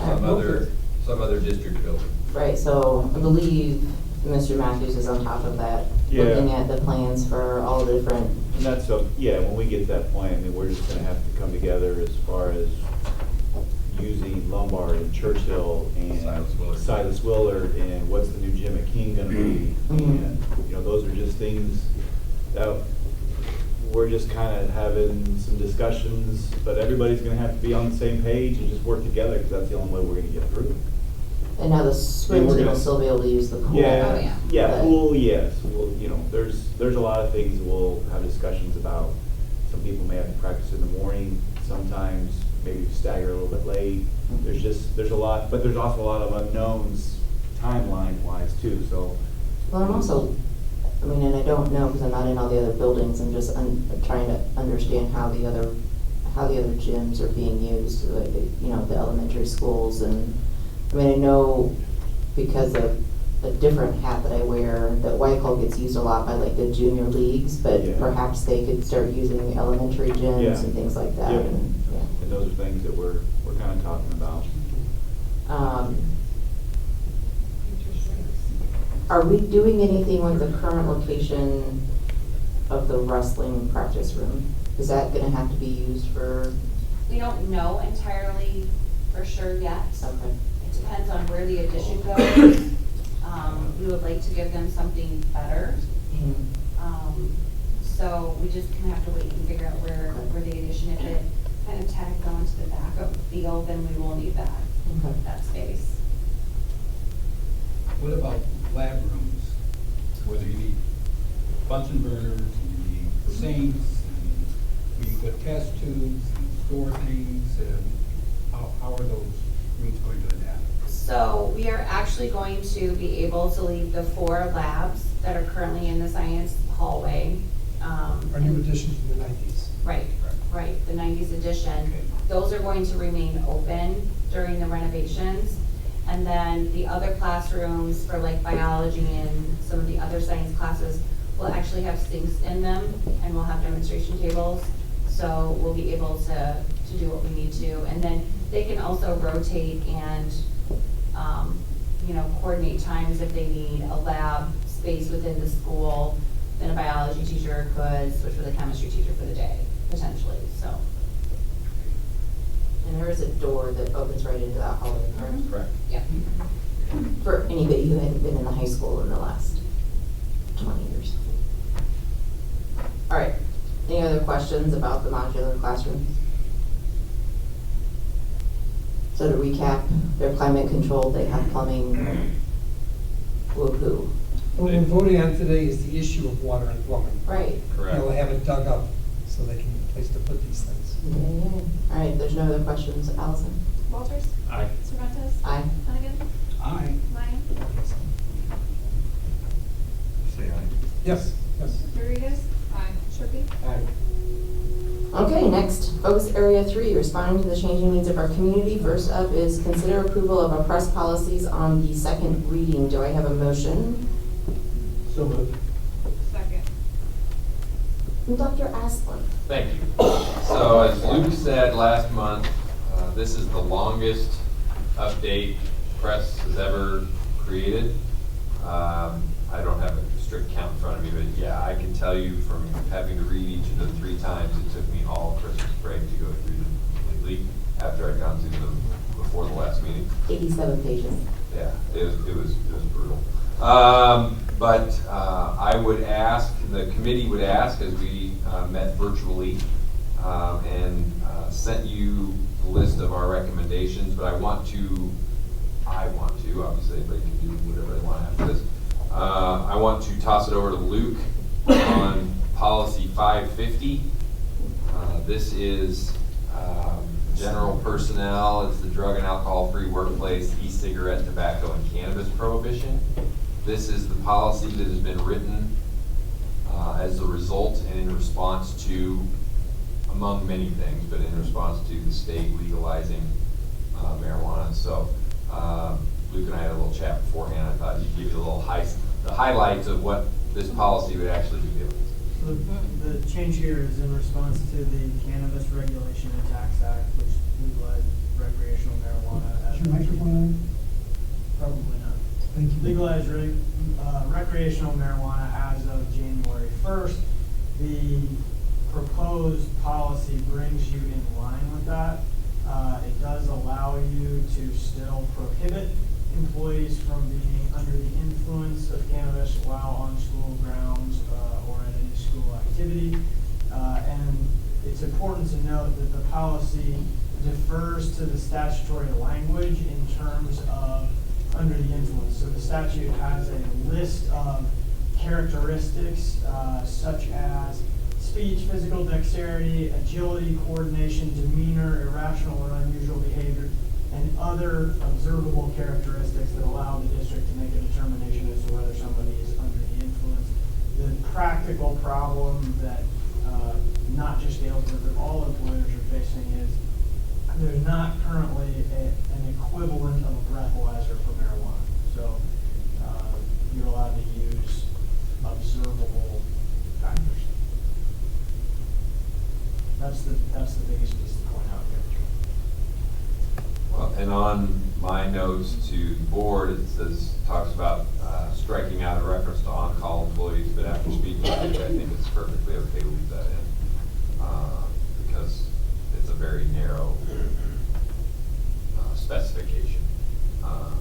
Speaker 6: Some other district building.
Speaker 16: Right, so I believe Mr. Matthews is on top of that,
Speaker 19: Yeah.
Speaker 16: looking at the plans for all the different.
Speaker 19: And that's, when we get to that point, I mean, we're just gonna have to come together as far as using Lombard and Churchill and Silas Willard and what's the new gym at King gonna be. And, those are just things that we're just kind of having some discussions, but everybody's gonna have to be on the same page and just work together, because that's the only way we're gonna get through.
Speaker 16: And now the swim
Speaker 19: we're
Speaker 16: team will
Speaker 19: gonna-
Speaker 16: still be able to use the pool.
Speaker 19: Yeah,
Speaker 16: but-
Speaker 19: pool, yes. Well, there's a lot of things we'll have discussions about. Some people may have to practice in the morning, sometimes maybe stagger a little bit late. There's a lot, but there's also a lot of unknowns timeline-wise too, so.
Speaker 16: Well, I'm also, and I don't know because I'm not in all the other buildings, I'm just trying to understand how the other gyms are being used, like, the elementary schools. And, I know because of a different hat that I wear, that Whitehall gets used a lot by like the junior leagues, but perhaps they could start using elementary gyms and things like that.
Speaker 19: Yeah. And those are things that we're kind of talking about.
Speaker 16: Are we doing anything with the current location of the wrestling practice room? Is that gonna have to be used for?
Speaker 17: We don't know entirely for sure yet.
Speaker 16: Okay.
Speaker 17: It depends on where the addition goes. We would like to give them something better. So we just kind of have to wait and figure out where the addition, if it kind of tags on to the back of the field, then we will need that space.
Speaker 8: What about lab rooms? Whether you need Bunsen burners, you need sinks, and where you put test tubes and store things, how are those rooms going to adapt?
Speaker 17: So we are actually going to be able to leave the 4 labs that are currently in the science hallway.
Speaker 9: Our new addition from the 90s.
Speaker 17: Right, the 90s edition. Those are going to remain open during the renovations. And then the other classrooms for like biology and some of the other science classes will actually have sinks in them, and we'll have demonstration tables. So we'll be able to do what we need to. And then they can also rotate and coordinate times if they need a lab space within the school. Then a biology teacher could switch with a chemistry teacher for the day, potentially, so.
Speaker 16: And there is a door that opens right into that hallway, correct?
Speaker 6: Correct.
Speaker 17: Yeah.
Speaker 16: For anybody who hadn't been in the high school in the last 20 years. All right, any other questions about the modular classroom? So to recap, they're climate controlled, they have plumbing, woo-hoo.
Speaker 9: What we're voting on today is the issue of water and plumbing.
Speaker 16: Right.
Speaker 6: Correct.
Speaker 9: They'll have it dug up so they can have a place to put these things.
Speaker 16: All right, there's no other questions. Allison?
Speaker 11: Walters?
Speaker 14: Aye.
Speaker 11: Cervantes?
Speaker 16: Aye.
Speaker 11: Hennigan?
Speaker 8: Aye.
Speaker 11: Lyon?
Speaker 8: Say aye.
Speaker 9: Yes.
Speaker 11: Rodriguez? Aye. Sharpie?
Speaker 9: Aye.
Speaker 16: Okay, next, focus area 3, responding to the changing needs of our community. First up is consider approval of our press policies on the second reading. Do I have a motion?
Speaker 15: So moved.
Speaker 11: Second.
Speaker 16: Dr. Asplin.
Speaker 6: Thank you. So as Luke said last month, this is the longest update press has ever created. I don't have a strict count in front of me, but yeah, I can tell you from having to read each of them 3 times, it took me all Christmas break to go through them completely after I'd gone through them before the last meeting.
Speaker 16: 87 pages.
Speaker 6: Yeah, it was brutal. But I would ask, the committee would ask, as we met virtually and sent you the list of our recommendations, but I want to, obviously anybody can do whatever they want after this. I want to toss it over to Luke on policy 550. This is general personnel. It's the drug and alcohol-free workplace, e-cigarette, tobacco, and cannabis prohibition. This is the policy that has been written as a result and in response to, among many things, but in response to the state legalizing marijuana. So Luke and I had a little chat beforehand. I thought he'd give you the highlights of what this policy would actually be doing.
Speaker 20: So the change here is in response to the Cannabis Regulation and Tax Act, which legalized recreational marijuana.
Speaker 9: Is your microphone on?
Speaker 20: Probably not.
Speaker 9: Thank you.
Speaker 20: Legalized recreational marijuana as of January 1st. The proposed policy brings you in line with that. It does allow you to still prohibit employees from being under the influence of cannabis while on school grounds or at any school activity. And it's important to note that the policy defers to the statutory language in terms of under the influence. So the statute has a list of characteristics such as speech, physical dexterity, agility, coordination, demeanor, irrational or unusual behavior, and other observable characteristics that allow the district to make a determination as to whether somebody is under the influence. The practical problem that not just Galesburg, but all employers are facing is there's not currently an equivalent of a breathalyzer for marijuana. So you're allowed to use observable factors. That's the biggest piece to point out here.
Speaker 6: Well, and on my notes to the board, it talks about striking out a reference to on-call employees, but after speaking to you, I think it's perfectly okay to leave that in because it's a very narrow specification. And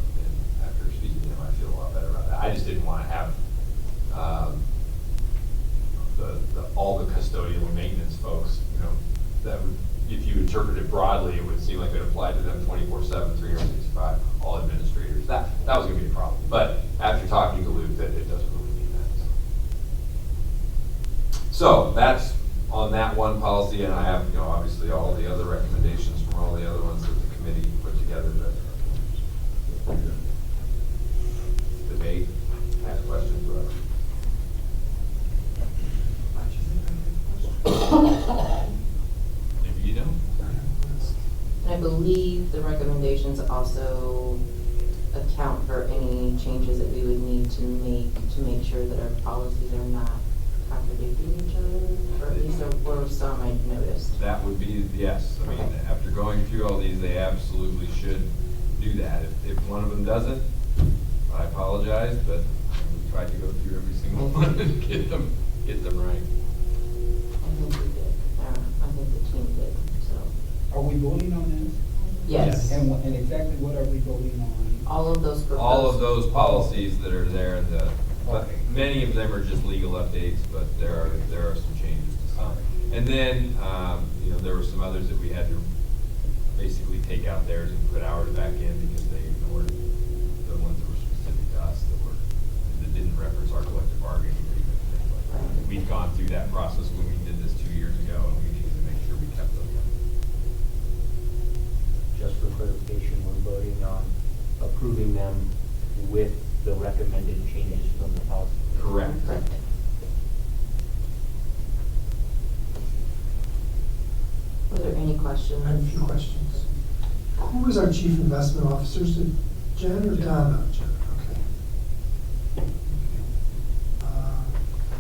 Speaker 6: after speaking to him, I feel a lot better about that. I just didn't want to have all the custodial and maintenance folks, that would, if you interpret it broadly, it would seem like it applied to them 24/7, 365, all administrators. That was going to be a problem. But after talking to Luke, that it doesn't really mean that. So that's on that one policy, and I have, obviously all the other recommendations from all the other ones that the committee put together to debate, ask questions, whatever. Maybe you don't.
Speaker 16: I believe the recommendations also account for any changes that we would need to make sure that our policies are not contradicting each other, or at least there were some I noticed.
Speaker 6: That would be, yes. I mean, after going through all these, they absolutely should do that. If one of them doesn't, I apologize, but we tried to go through every single one and get them right.
Speaker 16: I think we did. I think the team did, so.
Speaker 8: Are we voting on this?
Speaker 16: Yes.
Speaker 8: And exactly what are we voting on?
Speaker 16: All of those proposed.
Speaker 6: All of those policies that are there, but many of them are just legal updates, but there are some changes to some. And then, there were some others that we had to basically take out theirs and put ours back in because they ignored the ones that were specific to us that didn't reference our collective bargaining agreement and things like that. We'd gone through that process when we did this 2 years ago, and we needed to make sure we kept those in.
Speaker 14: Just for clarification, we're voting on approving them with the recommended changes from the policy.
Speaker 6: Correct.
Speaker 16: Any questions?
Speaker 18: I have a few questions. Who is our chief investment officer? Is it Jen or Donna? Jen, okay.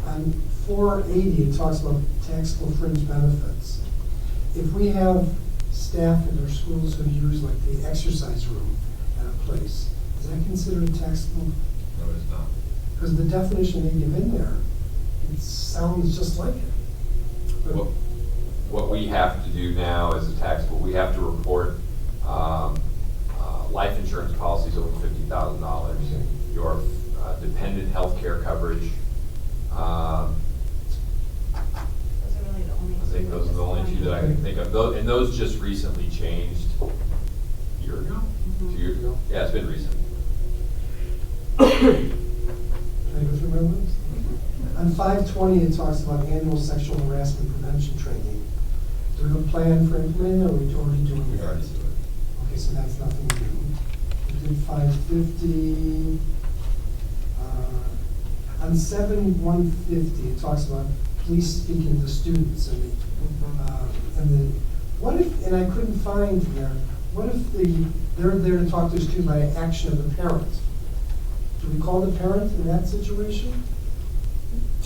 Speaker 18: On 480, it talks about taxable fringe benefits. If we have staff in our schools who use like the exercise room at a place, is that considered taxable?
Speaker 6: No, it's not.
Speaker 18: Because the definition they give in there, it sounds just like it. But
Speaker 6: What we have to do now as a taxable, we have to report life insurance policies over $50,000, your dependent health care coverage.
Speaker 17: Those are really the only
Speaker 6: I think those are the only two that I can think of. And those just recently changed a year ago? 2 years ago? Yeah, it's been recent.
Speaker 18: Can I go through my list? On 520, it talks about annual sexual harassment prevention training. Do we have a plan for implementing it, or are we already doing
Speaker 6: We
Speaker 18: that?
Speaker 6: already do it.
Speaker 18: Okay, so that's nothing new. We did 550. On 7150, it talks about police speaking to students, and then what if, and I couldn't find here, what if they're there to talk to a student by action of the parent? Do we call the parent in that situation?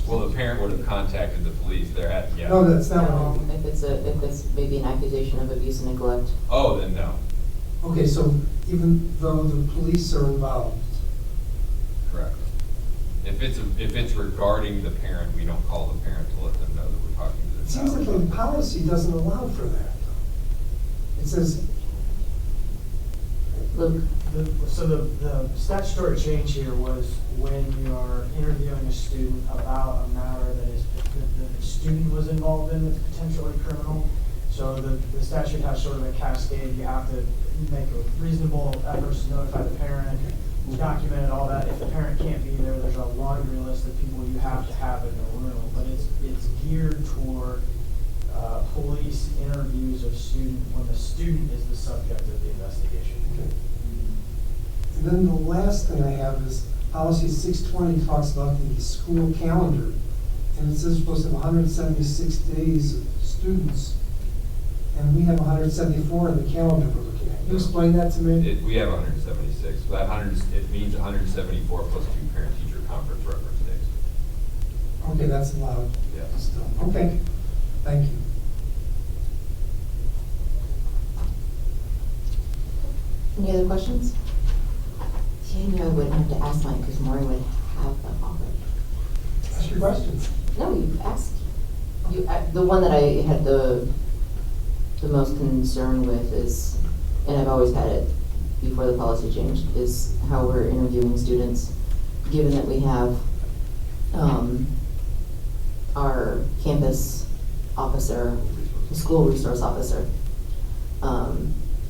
Speaker 6: Well, the parent would have contacted the police. They're at, yeah.
Speaker 18: No, that's not what I mean.
Speaker 16: If it's maybe an accusation of abuse and neglect.
Speaker 6: Oh, then no.
Speaker 18: Okay, so even though the police are involved,
Speaker 6: Correct. If it's regarding the parent, we don't call the parent to let them know that we're talking to
Speaker 18: it
Speaker 6: the
Speaker 18: seems
Speaker 6: child.
Speaker 18: like the policy doesn't allow for that. It says,
Speaker 16: Luke?
Speaker 20: So the statutory change here was when you are interviewing a student about a matter that the student was involved in that's potentially criminal. So the statute has sort of a cascade. You have to make reasonable efforts to notify the parent, document all that. If the parent can't be there, there's a laundry list of people you have to have in the room. But it's geared toward police interviews of student when the student is the subject of the investigation.
Speaker 18: and then the last thing I have is policy 620 talks about the school calendar. And it says we're supposed to have 176 days of students. And we have 174 in the calendar we're looking at. Can you explain that to me?
Speaker 6: We have 176. That it means 174 plus 2 parent-teacher conference reference days.
Speaker 18: Okay, that's allowed.
Speaker 6: Yeah.
Speaker 18: Still. Okay, thank you.
Speaker 16: Any other questions? See, I knew I wouldn't have to ask mine because Maureen would have them already.
Speaker 18: Ask your questions.
Speaker 16: No, you've asked. The one that I had the most concern with is, and I've always had it before the policy changed, is how we're interviewing students, given that we have our campus officer, school resource officer.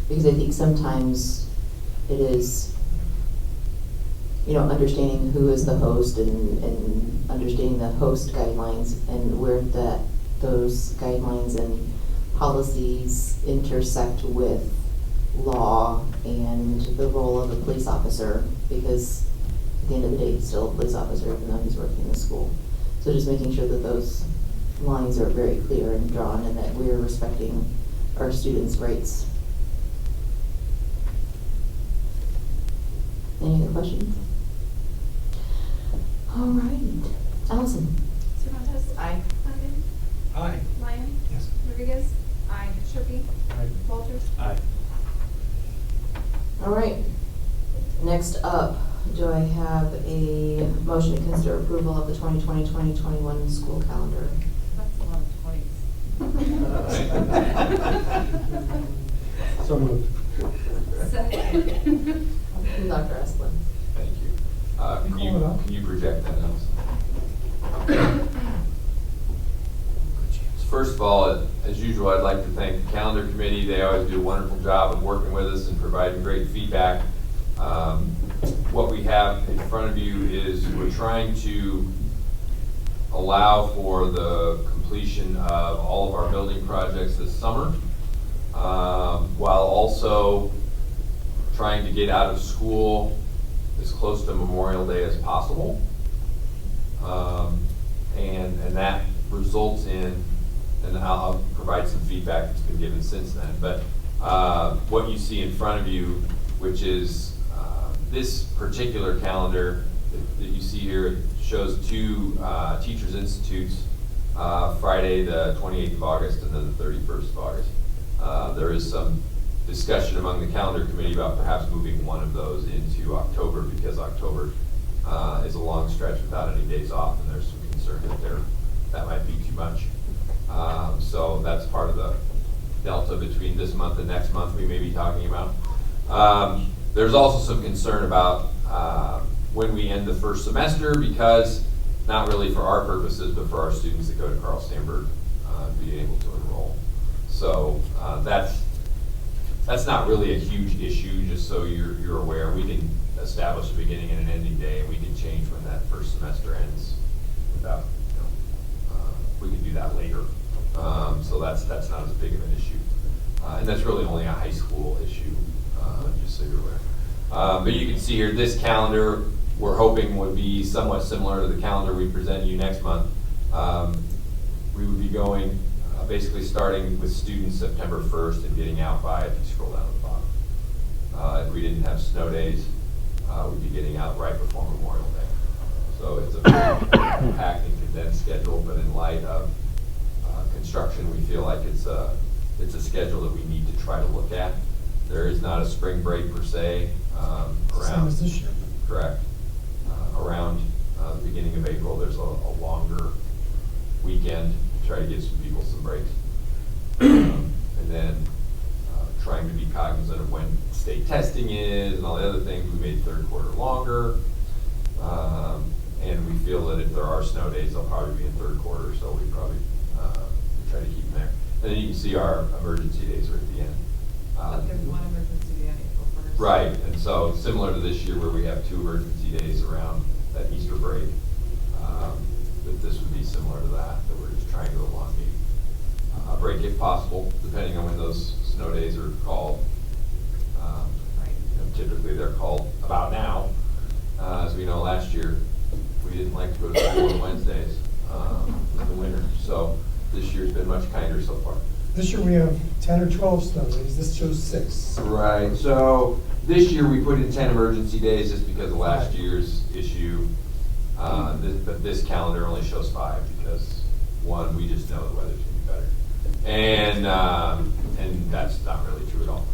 Speaker 16: Because I think sometimes it is, understanding who is the host and understanding the host guidelines and where those guidelines and policies intersect with law and the role of a police officer, because at the end of the day, he's still a police officer even though he's working in the school. So just making sure that those lines are very clear and drawn and that we're respecting our students' rights. Any other questions? All right. Allison?
Speaker 11: Cervantes?
Speaker 17: Aye.
Speaker 11: Condon?
Speaker 8: Aye.
Speaker 11: Lyon?
Speaker 18: Yes.
Speaker 11: Rodriguez? Aye. Sharpie?
Speaker 15: Aye.
Speaker 11: Walters?
Speaker 14: Aye.
Speaker 16: All right. Next up, do I have a motion to consider approval of the 2020-2021 school calendar?
Speaker 11: That's a lot of 20s.
Speaker 15: So moved.
Speaker 11: Second.
Speaker 16: Dr. Esplin.
Speaker 6: Thank you. Can you project that, Allison? First of all, as usual, I'd like to thank the calendar committee. They always do a wonderful job of working with us and providing great feedback. What we have in front of you is we're trying to allow for the completion of all of our building projects this summer, while also trying to get out of school as close to Memorial Day as possible. And that results in and I'll provide some feedback that's been given since then. But what you see in front of you, which is this particular calendar that you see here, shows two Teachers Institutes, Friday the 28th of August and then the 31st of August. There is some discussion among the calendar committee about perhaps moving one of those into October, because October is a long stretch without any days off, and there's some concern that might be too much. So that's part of the delta between this month and next month we may be talking about. There's also some concern about when we end the first semester, because not really for our purposes, but for our students that go to Carl Sandburg being able to enroll. So that's not really a huge issue, just so you're aware. We can establish a beginning and an ending day, and we can change when that first semester ends without, we can do that later. So that's not as big of an issue. And that's really only a high school issue, just so you're aware. But you can see here, this calendar we're hoping would be somewhat similar to the calendar we present you next month. We would be going, basically starting with students September 1st and getting out by, if you scroll down to the bottom. If we didn't have snow days, we'd be getting out right before Memorial Day. So it's a very packed and condensed schedule, but in light of construction, we feel like it's a schedule that we need to try to look at. There is not a spring break per se.
Speaker 18: Same as this year.
Speaker 6: Correct. Around the beginning of April, there's a longer weekend to try to give some people some breaks. And then trying to be cognizant of when state testing is and all the other things. We made third quarter longer. And we feel that if there are snow days, they'll probably be in third quarter, so we probably try to keep them there. And then you can see our emergency days are at the end.
Speaker 11: But there's one emergency day on April 1st.
Speaker 6: Right, and so similar to this year where we have 2 emergency days around that Easter break, that this would be similar to that we're just trying to elongate a break if possible, depending on when those snow days are called. Typically they're called about now. As we know, last year we didn't like to go to school on Wednesdays in the winter, so this year's been much kinder so far.
Speaker 18: This year we have 10 or 12 snow days. This shows 6.
Speaker 6: Right, so this year we put in 10 emergency days just because of last year's issue. But this calendar only shows 5 because, one, we just know the weather's gonna be better. And that's not really true at all.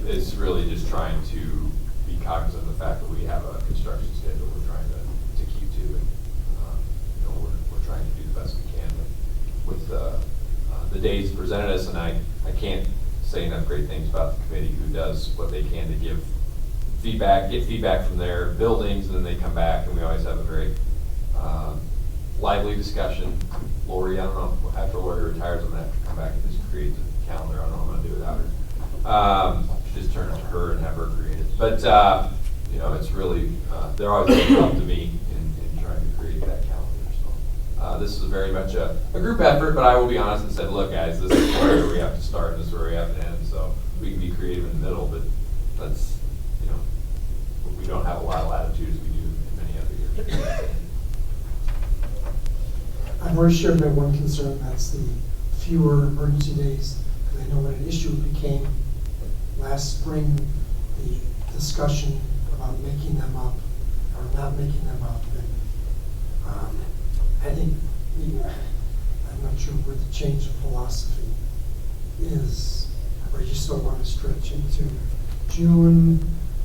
Speaker 6: It's really just trying to be cognizant of the fact that we have a construction schedule we're trying to keep to. And we're trying to do the best we can with the days presented us, and I can't say enough great things about the committee who does what they can to give feedback, get feedback from their buildings, and then they come back, and we always have a very lively discussion. Lori, I don't know, after Lori retires, I'm gonna have to come back and just create the calendar. I don't know what I'm gonna do without her. Just turn it to her and have her create it. But it's really, they're always looking up to me in trying to create that calendar. So this is very much a group effort, but I will be honest and said, look guys, this is where we have to start and this is where we have to end. So we can be creative in the middle, but that's, we don't have a lot of latitude as we do in many other years.
Speaker 18: I've already shared my one concern, that's the fewer emergency days, because I know what an issue it became last spring, the discussion about making them up or not making them up. And I think, I'm not sure where the change of philosophy is, or you still want to stretch into June,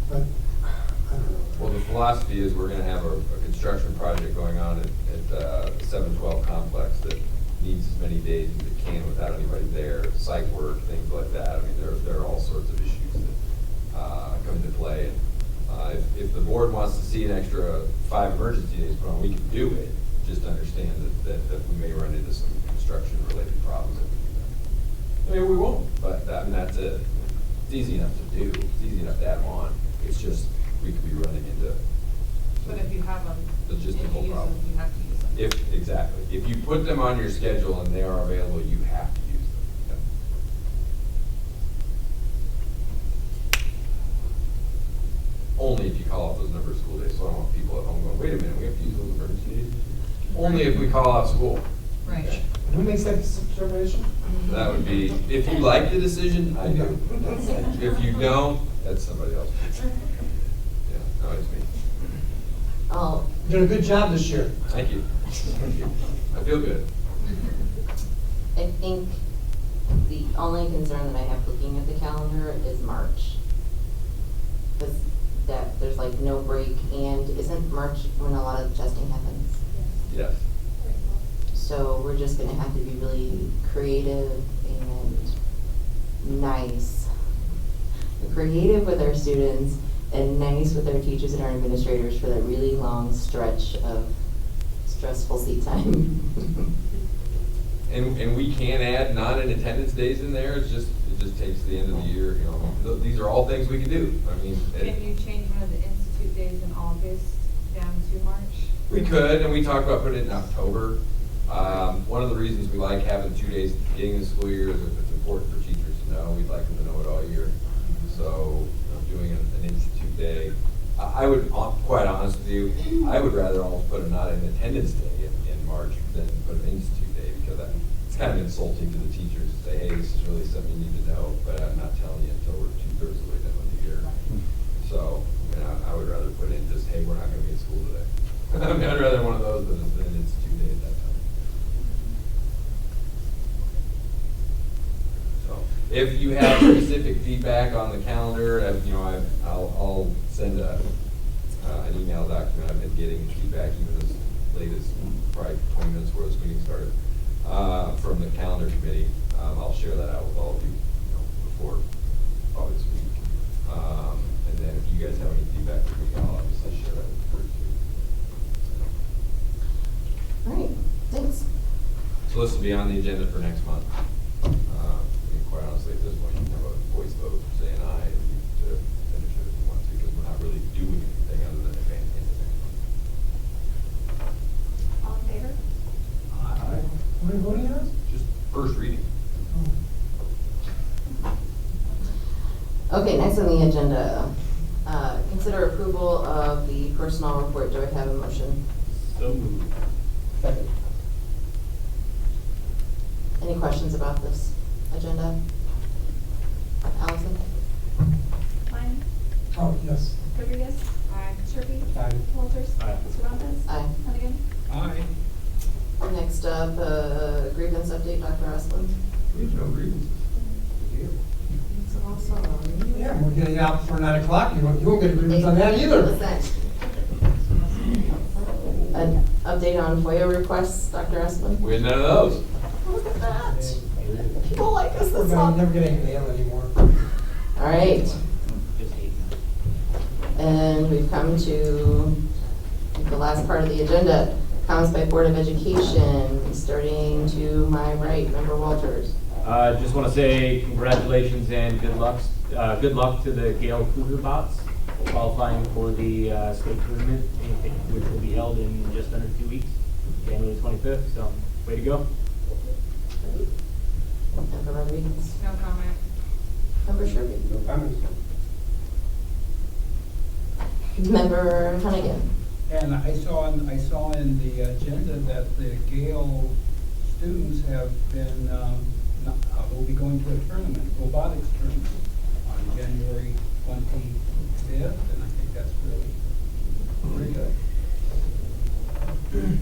Speaker 18: but I don't know.
Speaker 6: Well, the philosophy is we're going to have a construction project going on at the 712 complex that needs as many days as it can without anybody there, site work, things like that. I mean, there are all sorts of issues that come into play. And if the board wants to see an extra 5 emergency days put on, we can do it. Just understand that we may run into some construction-related problems if we do that. I mean, we won't, but that's it. It's easy enough to do. It's easy enough to add on. It's just we could be running into.
Speaker 11: But if you have them,
Speaker 6: logistical
Speaker 11: you
Speaker 6: problems.
Speaker 11: you have to use them.
Speaker 6: Exactly. If you put them on your schedule and they are available, you have to use them. Yep. Only if you call off those number of school days. So I don't want people at home going, wait a minute, we have to use those emergency days. Only if we call off school.
Speaker 11: Right.
Speaker 18: Who makes that determination?
Speaker 6: That would be, if you like the decision, I do. If you don't, that's somebody else. Yeah, no, it's me.
Speaker 16: Oh,
Speaker 18: You're doing a good job this year.
Speaker 6: Thank you. Thank you. I feel good.
Speaker 16: I think the only concern that I have looking at the calendar is March. Because that, there's like no break, and isn't March when a lot of testing happens?
Speaker 6: Yes.
Speaker 16: So we're just gonna have to be really creative and nice. Creative with our students and nice with our teachers and our administrators for that really long stretch of stressful seat time.
Speaker 6: And we can add non-attendance days in there, it just takes the end of the year, you know. These are all things we can do. I mean.
Speaker 11: Can you change one of the institute days in August down to March?
Speaker 6: We could, and we talked about putting it in October. One of the reasons we like having 2 days at the beginning of the school year is if it's important for teachers to know, we'd like them to know it all year. So, doing an institute day, I would, quite honest with you, I would rather almost put a not in attendance day in March than put an institute day, because it's kind of insulting to the teachers to say, hey, this is really something you need to know, but I'm not telling you until we're 2/3 of the way done with the year. So, you know, I would rather put in just, hey, we're not going to be in school today. I mean, I'd rather one of those than an institute day at that time. So, if you have specific feedback on the calendar, you know, I'll send an email document. I've been getting feedback even as late as probably 20 minutes before this meeting started from the calendar committee. I'll share that out with all of you, before probably this week. And then if you guys have any feedback for me, I'll obviously share that with the group too.
Speaker 16: All right, thanks.
Speaker 6: So this will be on the agenda for next month. I mean, quite honestly, at this point, you can have a voice vote saying aye to finish it if you want to, because we're not really doing anything other than advancing it next month.
Speaker 11: All in favor?
Speaker 18: Aye. What are you voting on?
Speaker 6: Just first reading.
Speaker 16: Okay, next on the agenda, consider approval of the personnel report. Do I have a motion?
Speaker 14: So moved.
Speaker 15: Second.
Speaker 16: Any questions about this agenda? Allison?
Speaker 2: Klein?
Speaker 18: Oh, yes.
Speaker 2: Rodriguez? Aye. Sharpie?
Speaker 18: Aye.
Speaker 2: Walters?
Speaker 14: Aye.
Speaker 2: Surratt?
Speaker 16: Aye.
Speaker 2: Hennigan?
Speaker 8: Aye.
Speaker 16: Next up, grievance update, Dr. Esplin.
Speaker 6: We have no grievances.
Speaker 18: Yeah, we're getting out before 9 o'clock. You won't get a grievance on that either.
Speaker 16: An update on FOIA requests, Dr. Esplin?
Speaker 6: We had none of those.
Speaker 16: Look at that. People like us
Speaker 18: We're
Speaker 16: this month.
Speaker 18: never getting mail anymore.
Speaker 16: All right.
Speaker 14: Just hate them.
Speaker 16: And we've come to the last part of the agenda. Comments by Board of Education, starting to my right, Member Walters.
Speaker 14: Just want to say congratulations and good luck to the Gale Cougar Bots qualifying for the state tournament, which will be held in just under 2 weeks, January 25th. So, way to go.
Speaker 16: Member Rodriguez.
Speaker 11: No comment.
Speaker 16: Member Sherby.
Speaker 15: No comments.
Speaker 16: Member Hennigan.
Speaker 8: And I saw in the agenda that the Gale students have been, will be going to a tournament, robotics tournament, on January 25th, and I think that's really good.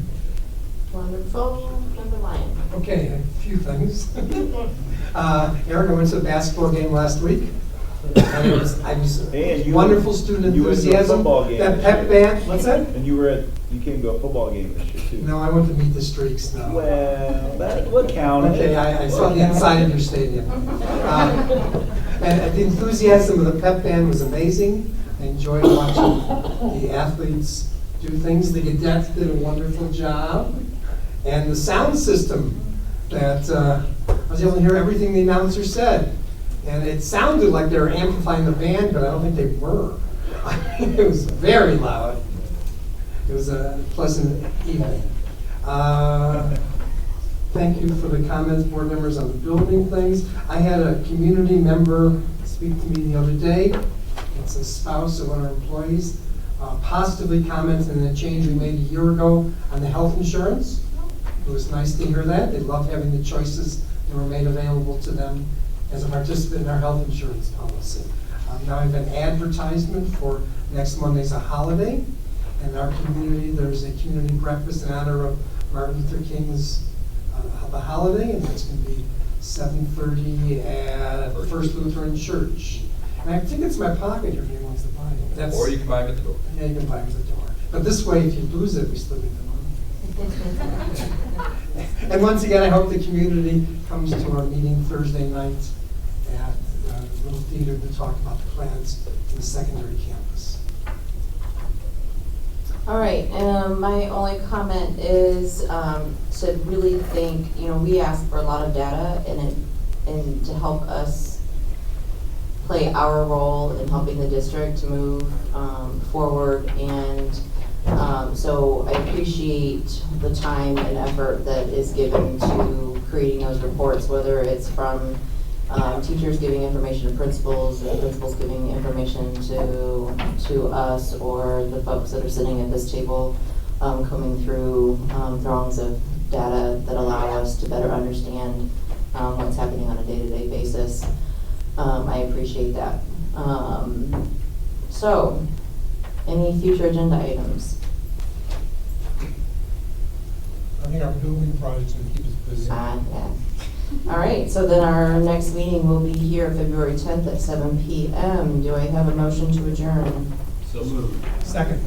Speaker 16: Wonderful. Member Lyon.
Speaker 18: Okay, a few things. Eric, I went to a basketball game last week. And it was wonderful student
Speaker 19: you went to a
Speaker 18: enthusiasm.
Speaker 19: football game
Speaker 18: That
Speaker 19: this
Speaker 18: pep
Speaker 19: year.
Speaker 18: band, what's that?
Speaker 19: And you came to a football game this year too.
Speaker 18: No, I went to meet the streaks, no.
Speaker 19: Well, that would count.
Speaker 18: Okay, I saw the inside of your stadium. And the enthusiasm of the pep band was amazing. I enjoyed watching the athletes do things. The cadets did a wonderful job. And the sound system that I was able to hear everything the announcer said. And it sounded like they were amplifying the band, but I don't think they were. I mean, it was very loud. It was a pleasant evening. Thank you for the comments, board members, on the building things. I had a community member speak to me the other day. It's a spouse of one of our employees, positively commented on the change we made a year ago on the health insurance. It was nice to hear that. They love having the choices that were made available to them as a participant in our health insurance policy. Now I have an advertisement for next Monday's a holiday. In our community, there's a community breakfast in honor of Martin Luther King's the holiday, and it's going to be 7:30 at First Lutheran Church. And I think it's in my pocket here if anyone wants to buy it. That's,
Speaker 6: Or you can buy them at the door.
Speaker 18: Yeah, you can buy them at the door. But this way, if you lose it, we still get the money. And once again, I hope the community comes to our meeting Thursday night at the Little Theater to talk about the plans in the secondary campus.
Speaker 16: All right, my only comment is to really think, we ask for a lot of data and to help us play our role in helping the district to move forward. And so I appreciate the time and effort that is given to creating those reports, whether it's from teachers giving information to principals, and principals giving information to us, or the folks that are sitting at this table coming through throngs of data that allow us to better understand what's happening on a day-to-day basis. I appreciate that. So, any future agenda items?
Speaker 9: I think our building project's gonna keep us busy.
Speaker 16: Yeah. All right, so then our next meeting will be here February 10th at 7 p.m. Do I have a motion to adjourn?
Speaker 6: So moved.
Speaker 9: Second.